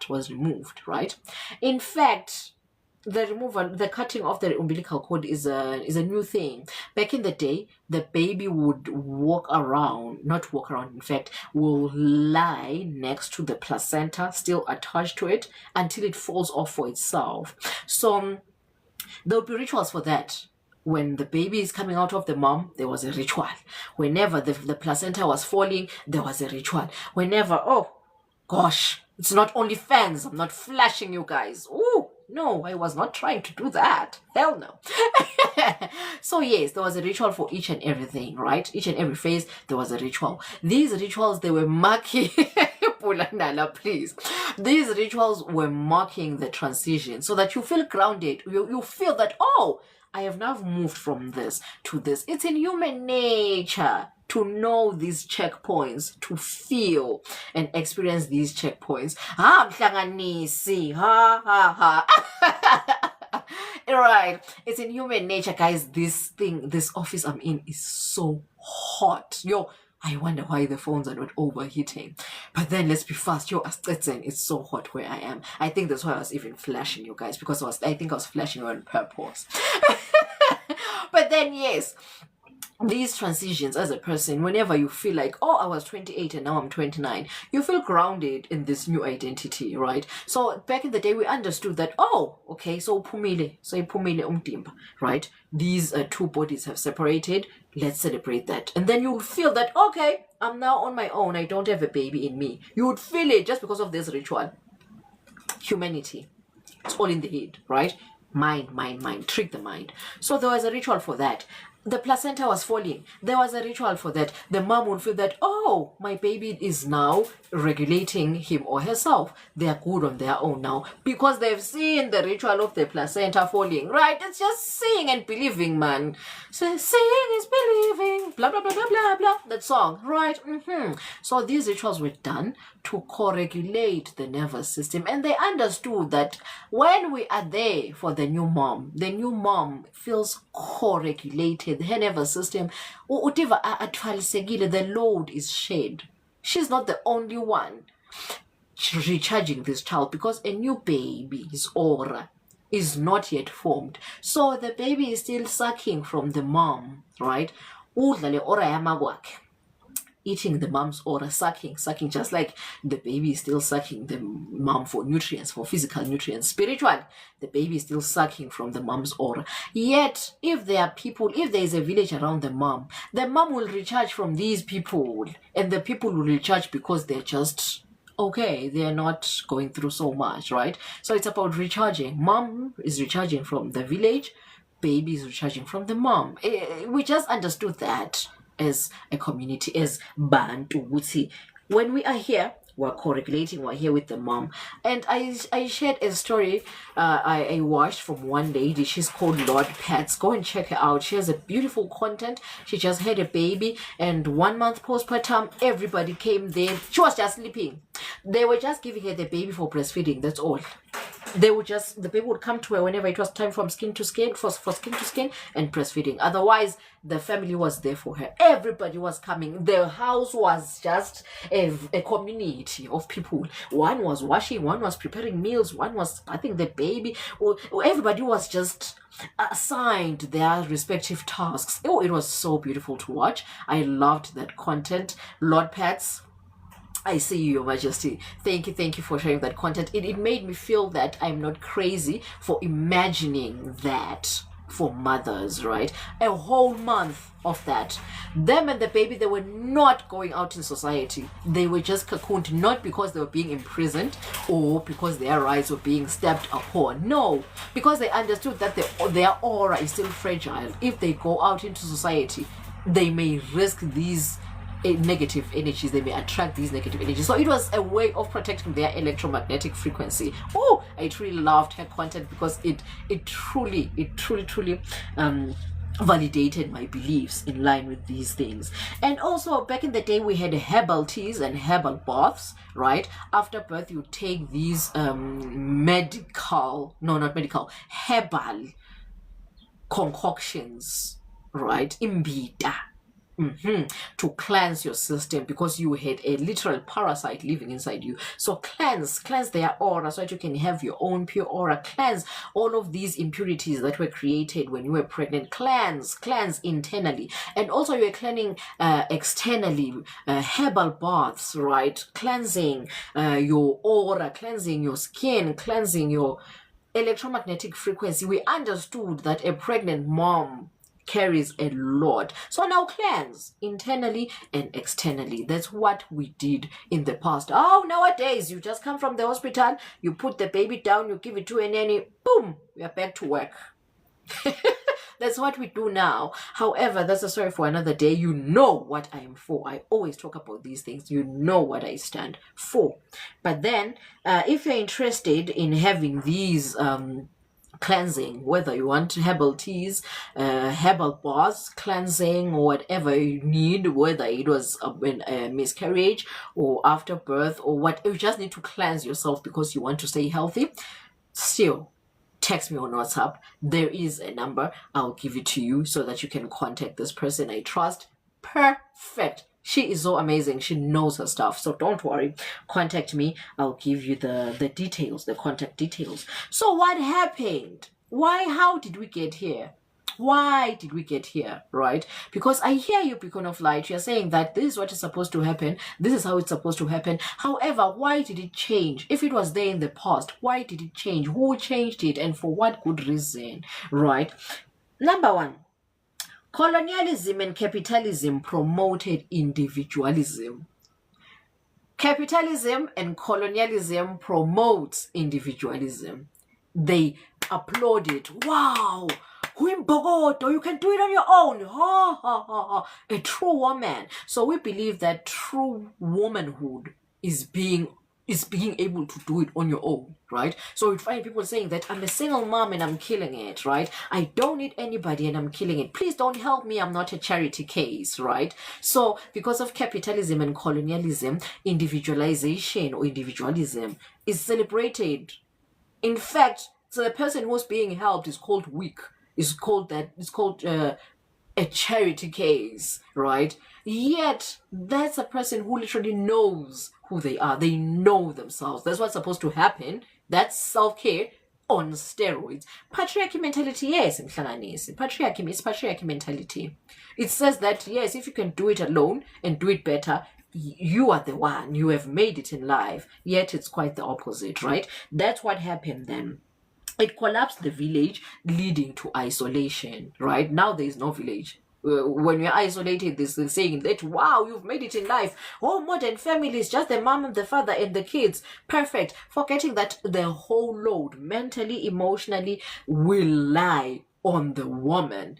was removed, right? In fact, the cutting of the umbilical cord is a new thing. Back in the day, the baby would in fact, will lie next to the placenta, still attached to it, until it falls off for itself. So there would be rituals for that. When the baby is coming out of the mom, there was a ritual. Whenever the placenta was falling, there was a ritual. Whenever, oh gosh, it's not only fans. I'm not flashing you guys. Ooh, no, I was not trying to do that. Hell no. So yes, there was a ritual for each and everything, right? Each and every phase, there was a ritual. These rituals, they were marking... Pulanala, please. These rituals were marking the transition so that you feel grounded. You feel that, oh, I have now moved from this to this. It's in human nature. to know these checkpoints, to feel and experience these checkpoints. Mhlanganisi, ha. Right, it's in human nature, guys. This office I'm in is so hot. I wonder why the phones are not overheating. But then let's be fast. It's so hot where I am. I think that's why I was even flashing you guys, because I think I was flashing you on purpose. But then yes, these transitions as a person, whenever you feel like, oh, I was 28 and now I'm 29, you feel grounded in this new identity, right? So back in the day, we understood that, oh, okay, so pumile umtimba, right? These two bodies have separated. Let's celebrate that. And then you'll feel that, okay, I'm now on my own. I don't have a baby in me. You would feel it just because of this ritual. Humanity. It's all in the head, right? Mind. Trick the mind. So there was a ritual for that. The placenta was falling. There was a ritual for that. The mom would feel that, oh, my baby is now regulating him or herself. They are good on their own now because they've seen the ritual of the placenta falling, right? It's just seeing and believing, man. So seeing is believing, blah, blah, blah, blah, blah, blah. That song, right? So these rituals were done to co-regulate the nervous system. And they understood that when we are there for the new mom feels co-regulated. Her nervous system, the load is shared. She's not the only one recharging this child because a new baby's aura is not yet formed. So the baby is still sucking from the mom, right? Eating the mom's aura, sucking, just like the baby is still sucking the mom for nutrients, for physical nutrients. Spiritual, the baby is still sucking from the mom's aura. Yet, if there is a village around the mom will recharge from these people, and the people will recharge because they're just okay, they're not going through so much, right? So it's about recharging. Mom is recharging from the village, baby is recharging from the mom. We just understood that as a community, as Bantu. When we are here, we're co-regulating, we're here with the mom. And I shared a story I watched from one lady. She's called Lord Pets. Go and check her out. She has a beautiful content. She just had a baby, and 1 month postpartum, everybody came there. She was just sleeping. They were just giving her the baby for breastfeeding. That's all. The baby would come to her whenever it was time from skin to skin, for skin to skin, and breastfeeding. Otherwise, the family was there for her. Everybody was coming. The house was just a community of people. One was washing, one was preparing meals, one was, I think, the baby. Everybody was just assigned their respective tasks. Oh, it was so beautiful to watch. I loved that content. Lord Pets, I see you, Your Majesty. Thank you for sharing that content. It made me feel that I'm not crazy for imagining that for mothers, right? A whole month of that. Them and the baby, they were not going out in society. They were just cocooned, not because they were being imprisoned or because their rights were being stepped upon. No, because they understood that their aura is still fragile. If they go out into society, they may risk these negative energies. They may attract these negative energies. So it was a way of protecting their electromagnetic frequency. Oh, I truly loved her content because it truly validated my beliefs in line with these things. And also back in the day, we had herbal teas and herbal baths, right? After birth, you take these herbal concoctions, right? Imbita. To cleanse your system, because you had a literal parasite living inside you. So cleanse their aura so that you can have your own pure aura. Cleanse all of these impurities that were created when you were pregnant. Cleanse internally, and also you're cleansing externally. Herbal baths, right? Cleansing your aura, cleansing your skin, cleansing your electromagnetic frequency. We understood that a pregnant mom carries a lot. So now cleanse internally and externally. That's what we did in the past. Oh, nowadays you just come from the hospital, you put the baby down, you give it to a nanny, boom, we are back to work. That's what we do now. However, that's a story for another day. You know what I am for. I always talk about these things. You know what I stand for. But then, if you're interested in having these cleansing, whether you want herbal teas, herbal baths, cleansing, or whatever you need, whether it was a miscarriage or after birth or what, you just need to cleanse yourself because you want to stay healthy, still text me on WhatsApp. There is a number. I'll give it to you so that you can contact this person I trust. Perfect. She is so amazing. She knows her stuff. So don't worry. Contact me. I'll give you the details, the contact details. So what happened? Why? How did we get here? Why did we get here, right? Because I hear you, Beacon of Light. You're saying that this is what is supposed to happen. This is how it's supposed to happen. However, why did it change? If it was there in the past, why did it change? Who changed it and for what good reason, right? Number one, colonialism and capitalism promoted individualism. Capitalism and colonialism promotes individualism. They applaud it. Wow! You can do it on your own. Ha, ha, ha, ha. A true woman. So we believe that true womanhood is being able to do it on your own, right? So we find people saying that I'm a single mom and I'm killing it, right? I don't need anybody and I'm killing it. Please don't help me. I'm not a charity case, right? So because of capitalism and colonialism, individualization or individualism is celebrated. In fact, so the person who's being helped is called weak. It's called a charity case, right? Yet that's a person who literally knows who they are. They know themselves. That's what's supposed to happen. That's self-care on steroids. Patriarchy mentality, yes, patriarchy mentality. It says that, yes, if you can do it alone and do it better, you are the one. You have made it in life. Yet it's quite the opposite, right? That's what happened then. It collapsed the village, leading to isolation, right? Now there is no village. When you're isolated, this is saying that, wow, you've made it in life. Oh, modern families, just the mom and the father and the kids. Perfect. Forgetting that the whole load, mentally, emotionally, will lie on the woman.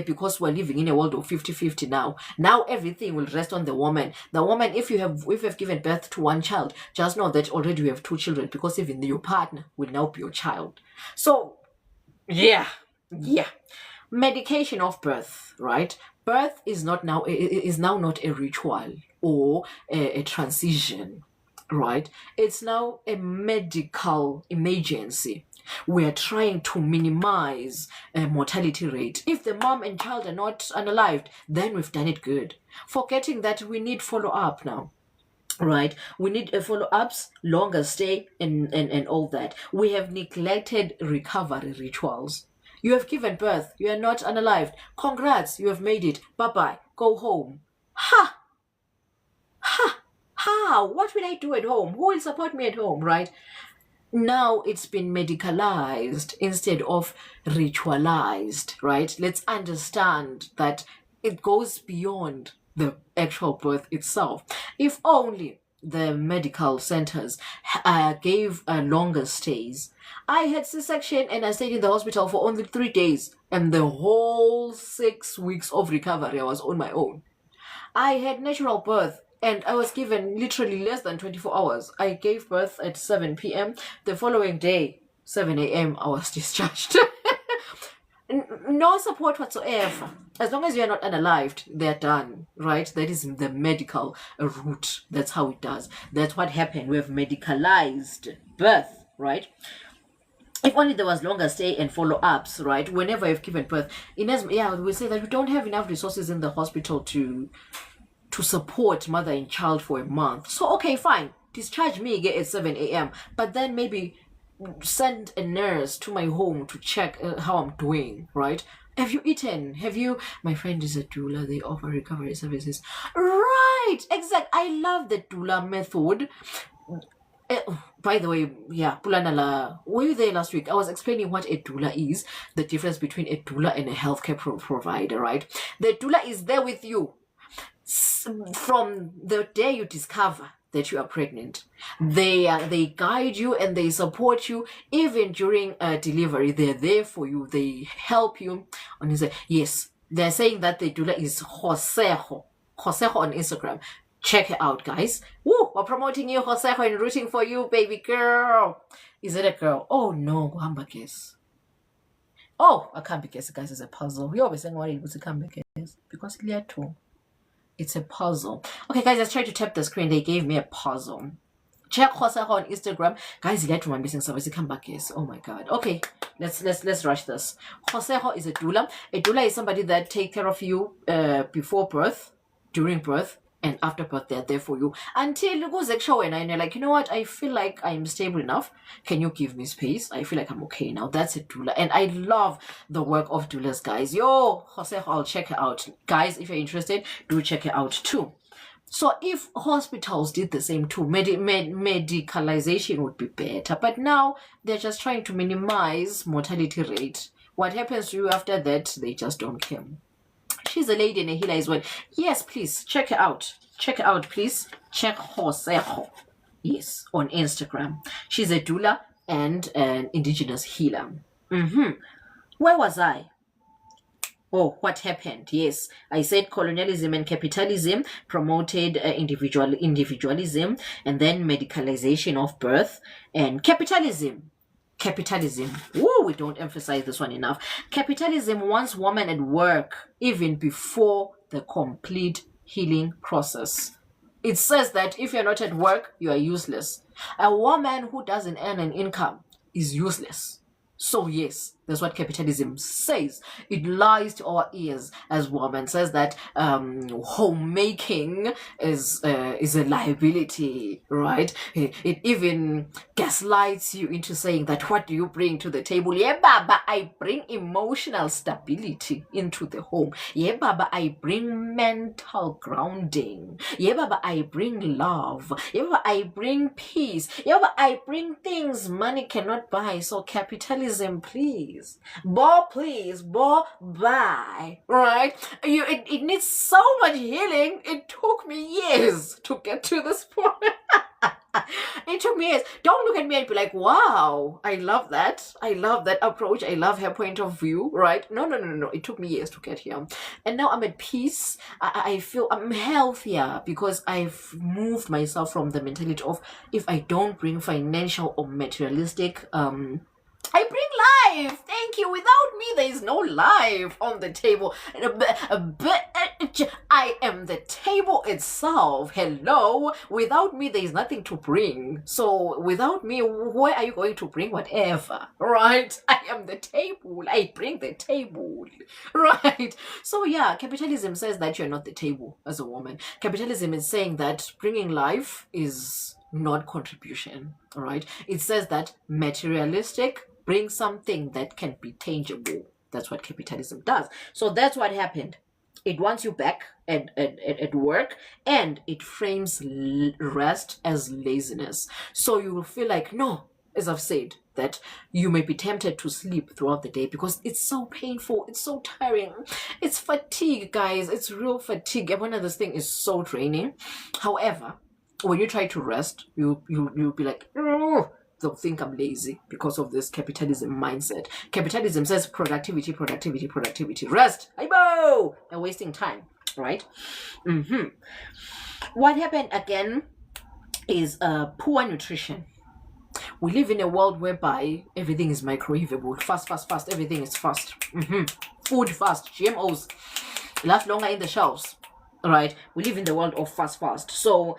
Because we're living in a world of 50-50 now. Now everything will rest on the woman. The woman, if you have given birth to one child, just know that already you have 2 children, because even your partner will now be your child. So, yeah. Medication of birth, right? Birth is now not a ritual or a transition, right? It's now a medical emergency. We are trying to minimize mortality rate. If the mom and child are not unalived, then we've done it good. Forgetting that we need follow-up now. Right, we need follow-ups, longer stay, and all that. We have neglected recovery rituals. You have given birth. You are not unalived. Congrats, you have made it. Bye-bye. Go home. Ha! How? What will I do at home? Who will support me at home, right? Now it's been medicalized instead of ritualized, right? Let's understand that it goes beyond the actual birth itself. If only the medical centers gave longer stays. I had C-section and I stayed in the hospital for only 3 days, and the whole 6 weeks of recovery I was on my own. I had natural birth and I was given literally less than 24 hours. I gave birth at 7 p.m. The following day, 7 a.m., I was discharged. No support whatsoever. As long as you're not unalived, they're done, right? That is the medical route. That's how it does. That's what happened. We have medicalized birth, right? If only there was longer stay and follow-ups, right? Whenever you've given birth. We say that we don't have enough resources in the hospital to support mother and child for a month. So, okay, fine. Discharge me at 7 a.m. But then maybe send a nurse to my home to check how I'm doing, right? Have you eaten? My friend is a doula. They offer recovery services. Right, exact. I love the doula method. By the way, Pulanala, were you there last week? I was explaining what a doula is, the difference between a doula and a healthcare provider, right? The doula is there with you from the day you discover that you are pregnant. They guide you and they support you even during delivery. They're there for you. They help you. And you say, yes, they're saying that the doula is Josejo on Instagram. Check it out, guys. Woo! We're promoting you, Josejo, and rooting for you, baby girl. Is it a girl? Oh no, hamba guess. Oh, I can't be guessing, guys. It's a puzzle. You always saying what it was a can't be guess because it's a puzzle. Okay, guys, let's try to tap the screen. They gave me a puzzle. Check Josejo on Instagram, guys. Let my missing service come back. Yes. Oh my God. Okay, let's rush this. Josejo is a doula. A doula is somebody that take care of you before birth, during birth, and after birth. They're there for you until you go show and you're like, you know what? I feel like I'm stable enough. Can you give me space? I feel like I'm okay now. That's a doula, and I love the work of doulas, guys. Yo, Josejo, I'll check it out, guys. If you're interested, do check it out too. So if hospitals did the same too, medicalization would be better. But now they're just trying to minimize mortality rate. What happens to you after that, they just don't care. She's a lady and a healer as well. Yes, please, check it out. Check it out, please. Check Josejo. Yes, on Instagram. She's a doula and an indigenous healer. Where was I? Oh, what happened? Yes, I said colonialism and capitalism promoted individualism, and then medicalization of birth and capitalism. Woo, we don't emphasize this one enough. Capitalism wants women at work even before the complete healing process. It says that if you're not at work, you are useless. A woman who doesn't earn an income is useless. So yes, that's what capitalism says. It lies to our ears as women. Says that homemaking is a liability, right? It even gaslights you into saying that what do you bring to the table? Yeah, Baba, I bring emotional stability into the home. Yeah, Baba, I bring mental grounding. Yeah, Baba, I bring love. Yeah, Baba, I bring peace. Yeah, Baba, I bring things money cannot buy. So capitalism, please, buy, right? It needs so much healing. It took me years to get to this point. It took me years. Don't look at me and be like, wow, I love that. I love that approach. I love her point of view, right? No. It took me years to get here. And now I'm at peace. I feel I'm healthier because I've moved myself from the mentality of if I don't bring financial or materialistic I bring life. Thank you. Without me, there is no life on the table. I am the table itself. Hello. Without me, there is nothing to bring. So without me, where are you going to bring whatever? Right? I am the table. I bring the table. Right? So yeah, capitalism says that you're not the table as a woman. Capitalism is saying that bringing life is not contribution. All right? It says that materialistic bring something that can be tangible. That's what capitalism does. So that's what happened. It wants you back at work, and it frames rest as laziness. So you will feel like, no, as I've said, that you may be tempted to sleep throughout the day because it's so painful, it's so tiring, it's fatigue, guys. It's real fatigue. And one of this thing is so draining. However, when you try to rest, you'll be like, oh, they'll think I'm lazy because of this capitalism mindset. Capitalism says productivity. Rest, aibo, and wasting time, right? What happened again is poor nutrition. We live in a world whereby everything is microwavable. Fast. Everything is fast. Food fast. GMOs last longer in the shelves. All right. We live in the world of fast. So,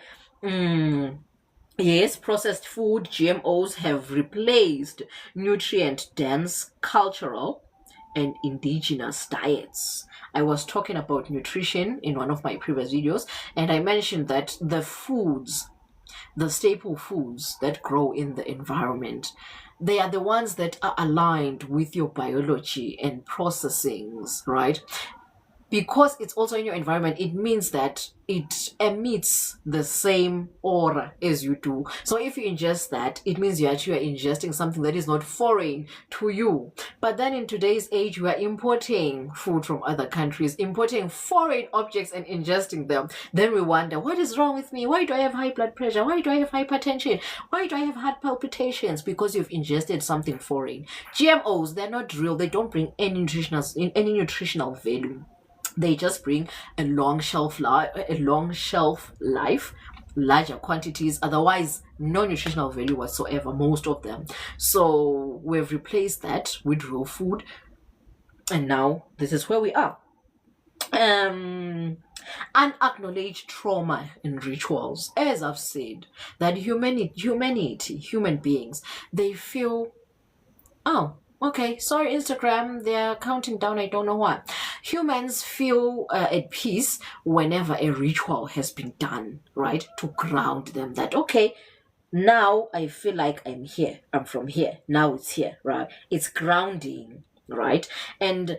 yes, processed food, GMOs have replaced nutrient-dense cultural and indigenous diets. I was talking about nutrition in one of my previous videos, and I mentioned that the foods, the staple foods that grow in the environment, they are the ones that are aligned with your biology and processings, right? Because it's also in your environment, it means that it emits the same aura as you do. So if you ingest that, it means you actually are ingesting something that is not foreign to you. But then in today's age, we are importing food from other countries, importing foreign objects and ingesting them. Then we wonder, what is wrong with me? Why do I have high blood pressure? Why do I have hypertension? Why do I have heart palpitations? Because you've ingested something foreign. GMOs, they're not real. They don't bring any nutritional value. They just bring a long shelf life, larger quantities, otherwise no nutritional value whatsoever, most of them. So we've replaced that with raw food, and now this is where we are. Unacknowledged trauma in rituals. As I've said, that human beings, they feel, oh, okay, sorry, Instagram, they're counting down, I don't know what. Humans feel at peace whenever a ritual has been done, right? To ground them that, okay, now I feel like I'm here, I'm from here, now it's here, right? It's grounding, right? And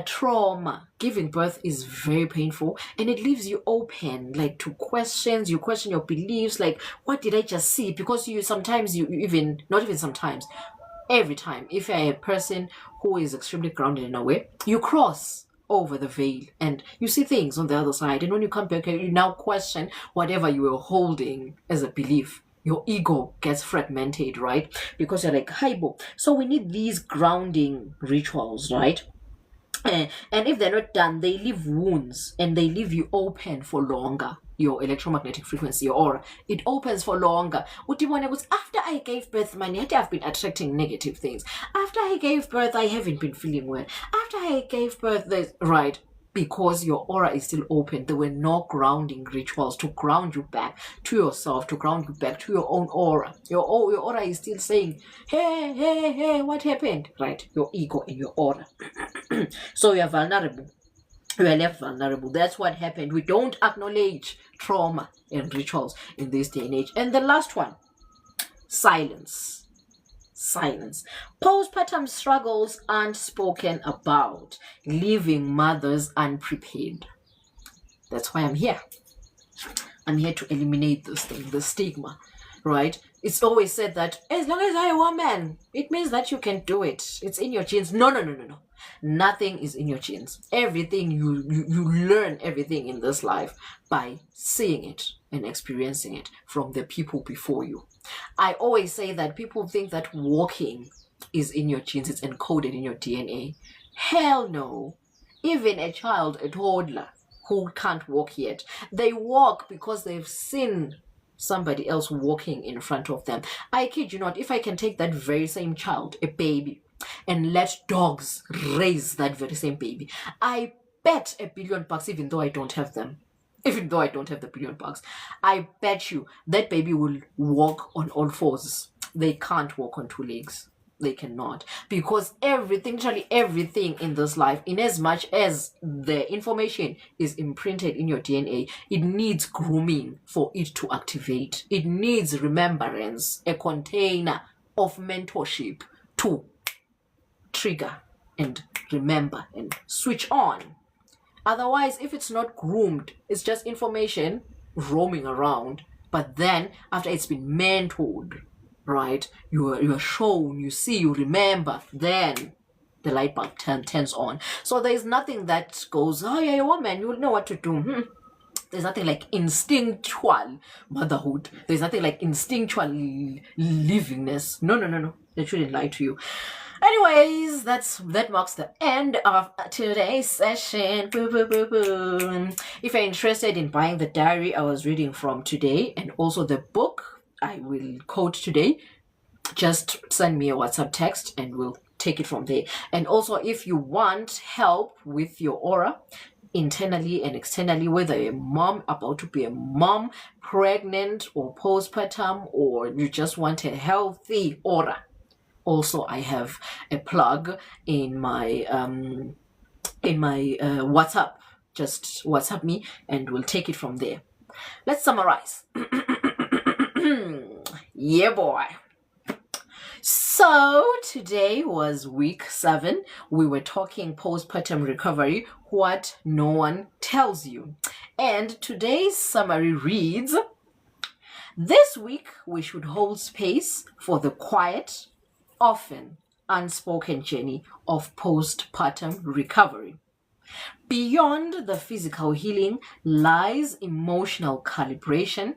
trauma, giving birth is very painful, and it leaves you open, like, to questions. You question your beliefs, like, what did I just see? Because you sometimes, you even, not even sometimes, every time, if you're a person who is extremely grounded in a way, you cross over the veil and you see things on the other side. And when you come back, you now question whatever you were holding as a belief. Your ego gets fragmented, right? Because you're like, hypo. So we need these grounding rituals, right? And if they're not done, they leave wounds and they leave you open for longer. Your electromagnetic frequency, your aura, it opens for longer. Udibone was, after I gave birth, I've been attracting negative things. After I gave birth, I haven't been feeling well. After I gave birth, right? Because your aura is still open. There were no grounding rituals to ground you back to yourself, to ground you back to your own aura. Your aura is still saying, hey, what happened? Right? Your ego and your aura. So you are vulnerable. We are left vulnerable. That's what happened. We don't acknowledge trauma and rituals in this day and age. And the last one, silence. Postpartum struggles aren't spoken about, leaving mothers unprepared. That's why I'm here. I'm here to eliminate this thing, the stigma, right? It's always said that as long as I'm a woman, it means that you can do it. It's in your genes. No. Nothing is in your genes. Everything, you learn everything in this life by seeing it and experiencing it from the people before you. I always say that people think that walking is in your genes, it's encoded in your DNA. Hell no. Even a child, a toddler who can't walk yet, they walk because they've seen somebody else walking in front of them. I kid you not, if I can take that very same child, a baby, and let dogs raise that very same baby, I bet $1 billion, even though I don't have them, even though I don't have the $1 billion, I bet you that baby will walk on all fours. They can't walk on two legs. They cannot, because literally everything in this life, in as much as the information is imprinted in your DNA, it needs grooming for it to activate. It needs remembrance, a container of mentorship to trigger and remember and switch on. Otherwise, if it's not groomed, it's just information roaming around. But then after it's been mentored, right, you are shown, you see, you remember, then the light bulb turns on. So there's nothing that goes, oh yeah, you're a woman, you'll know what to do. There's nothing like instinctual motherhood. There's nothing like instinctual livingness. No. They shouldn't lie to you. Anyways, that marks the end of today's session. If you're interested in buying the diary I was reading from today, and also the book I will quote today, just send me a WhatsApp text and we'll take it from there. And also, if you want help with your aura, internally and externally, whether you're a mom, about to be a mom, pregnant or postpartum, or you just want a healthy aura, also I have a plug in my WhatsApp. Just WhatsApp me and we'll take it from there. Let's summarize. Yeah, boy. So today was week 7. We were talking postpartum recovery, what no one tells you. And today's summary reads, this week we should hold space for the quiet, often unspoken journey of postpartum recovery. Beyond the physical healing lies emotional calibration,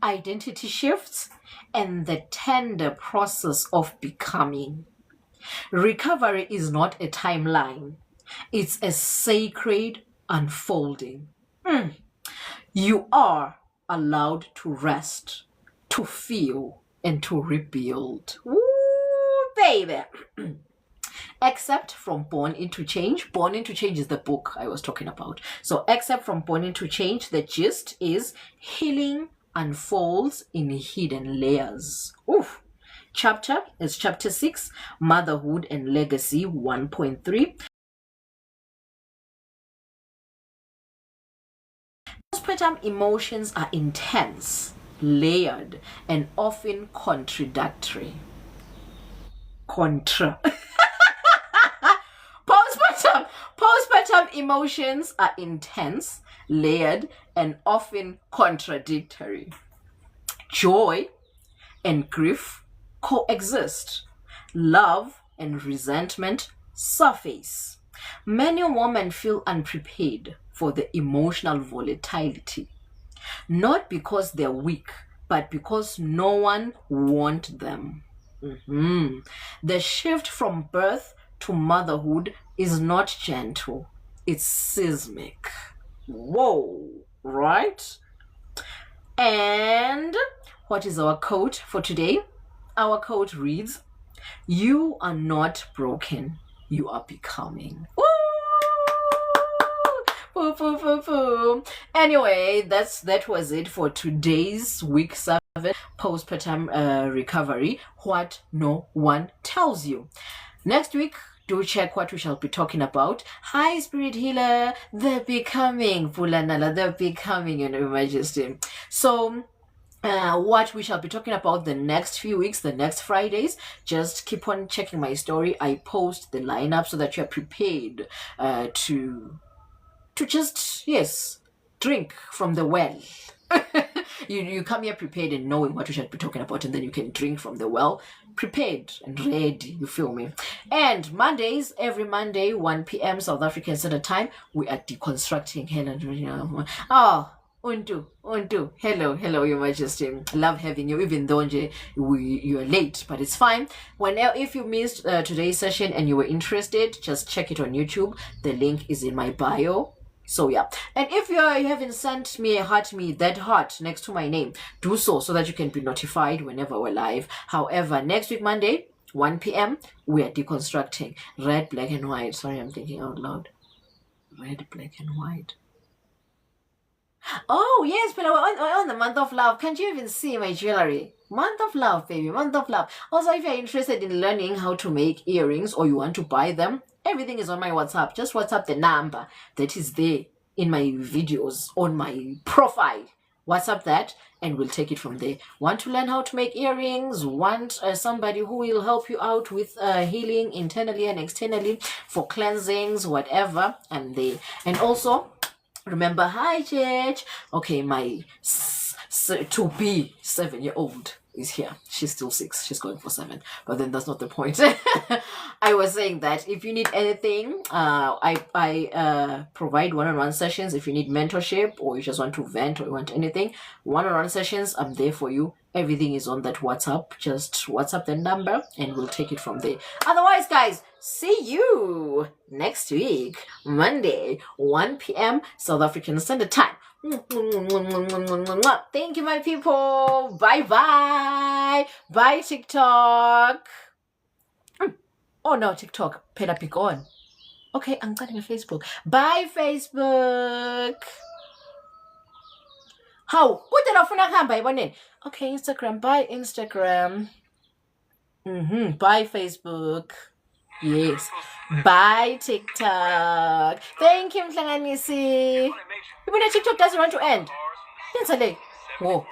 identity shifts, and the tender process of becoming. Recovery is not a timeline. It's a sacred unfolding. You are allowed to rest, to feel, and to rebuild. Woo, baby. Except from Born into Change. Born into Change is the book I was talking about. So except from Born into Change, the gist is healing unfolds in hidden layers. Oof. Chapter is chapter 6, Motherhood and Legacy 1.3. Postpartum emotions are intense, layered, and often contradictory. Postpartum emotions are intense, layered, and often contradictory. Joy and grief coexist. Love and resentment surface. Many women feel unprepared for the emotional volatility, not because they're weak, but because no one warned them. The shift from birth to motherhood is not gentle, it's seismic. Whoa, right? And what is our quote for today? Our quote reads, "You are not broken, you are becoming." Woo! Poo, poo, poo, poo. Anyway, that was it for today's week 7 postpartum recovery. What no one tells you. Next week, do check what we shall be talking about. Hi, Spirit Healer, the becoming, Pulanala, the becoming, Your Majesty. So, what we shall be talking about the next few weeks, the next Fridays, just keep on checking my story. I post the lineup so that you're prepared to just, yes, drink from the well. You come here prepared and knowing what we shall be talking about, and then you can drink from the well, prepared and ready, you feel me? And Mondays, every Monday, 1 p.m. South African Standard Time, we are deconstructing Helen. Untu. Hello, Your Majesty. Love having you, even though you are late, but it's fine. If you missed today's session and you were interested, just check it on YouTube. The link is in my bio. So yeah, and if you haven't sent me a heart, that heart next to my name, do so that you can be notified whenever we're live. However, next week Monday, 1 p.m, we are deconstructing red, black, and white. Sorry, I'm thinking out loud. Red, black, and white. Oh yes, but we're on the month of love. Can't you even see my jewelry? Month of love, baby, month of love. Also, if you're interested in learning how to make earrings or you want to buy them, everything is on my WhatsApp. Just WhatsApp the number that is there in my videos on my profile. WhatsApp that and we'll take it from there. Want to learn how to make earrings? Want somebody who will help you out with healing internally and externally for cleansings, whatever, and also remember, hi church. Okay, my to-be 7-year-old is here. She's still 6. She's going for 7. But then that's not the point. I was saying that if you need anything, I provide one-on-one sessions. If you need mentorship or you just want to vent or you want anything, one-on-one sessions, I'm there for you. Everything is on that WhatsApp. Just WhatsApp the number and we'll take it from there. Otherwise, guys, see you next week, Monday, 1 p.m. South African Standard Time. Thank you, my people. Bye. Bye, TikTok. Oh no, TikTok. Pela pick on. Okay, I'm cutting a Facebook. Bye, Facebook. How? Put it off on. Okay, Instagram. Bye, Instagram. Bye, Facebook. Yes. Bye, TikTok. Thank you, Mhlanganisi. Even TikTok doesn't want to end. Whoa.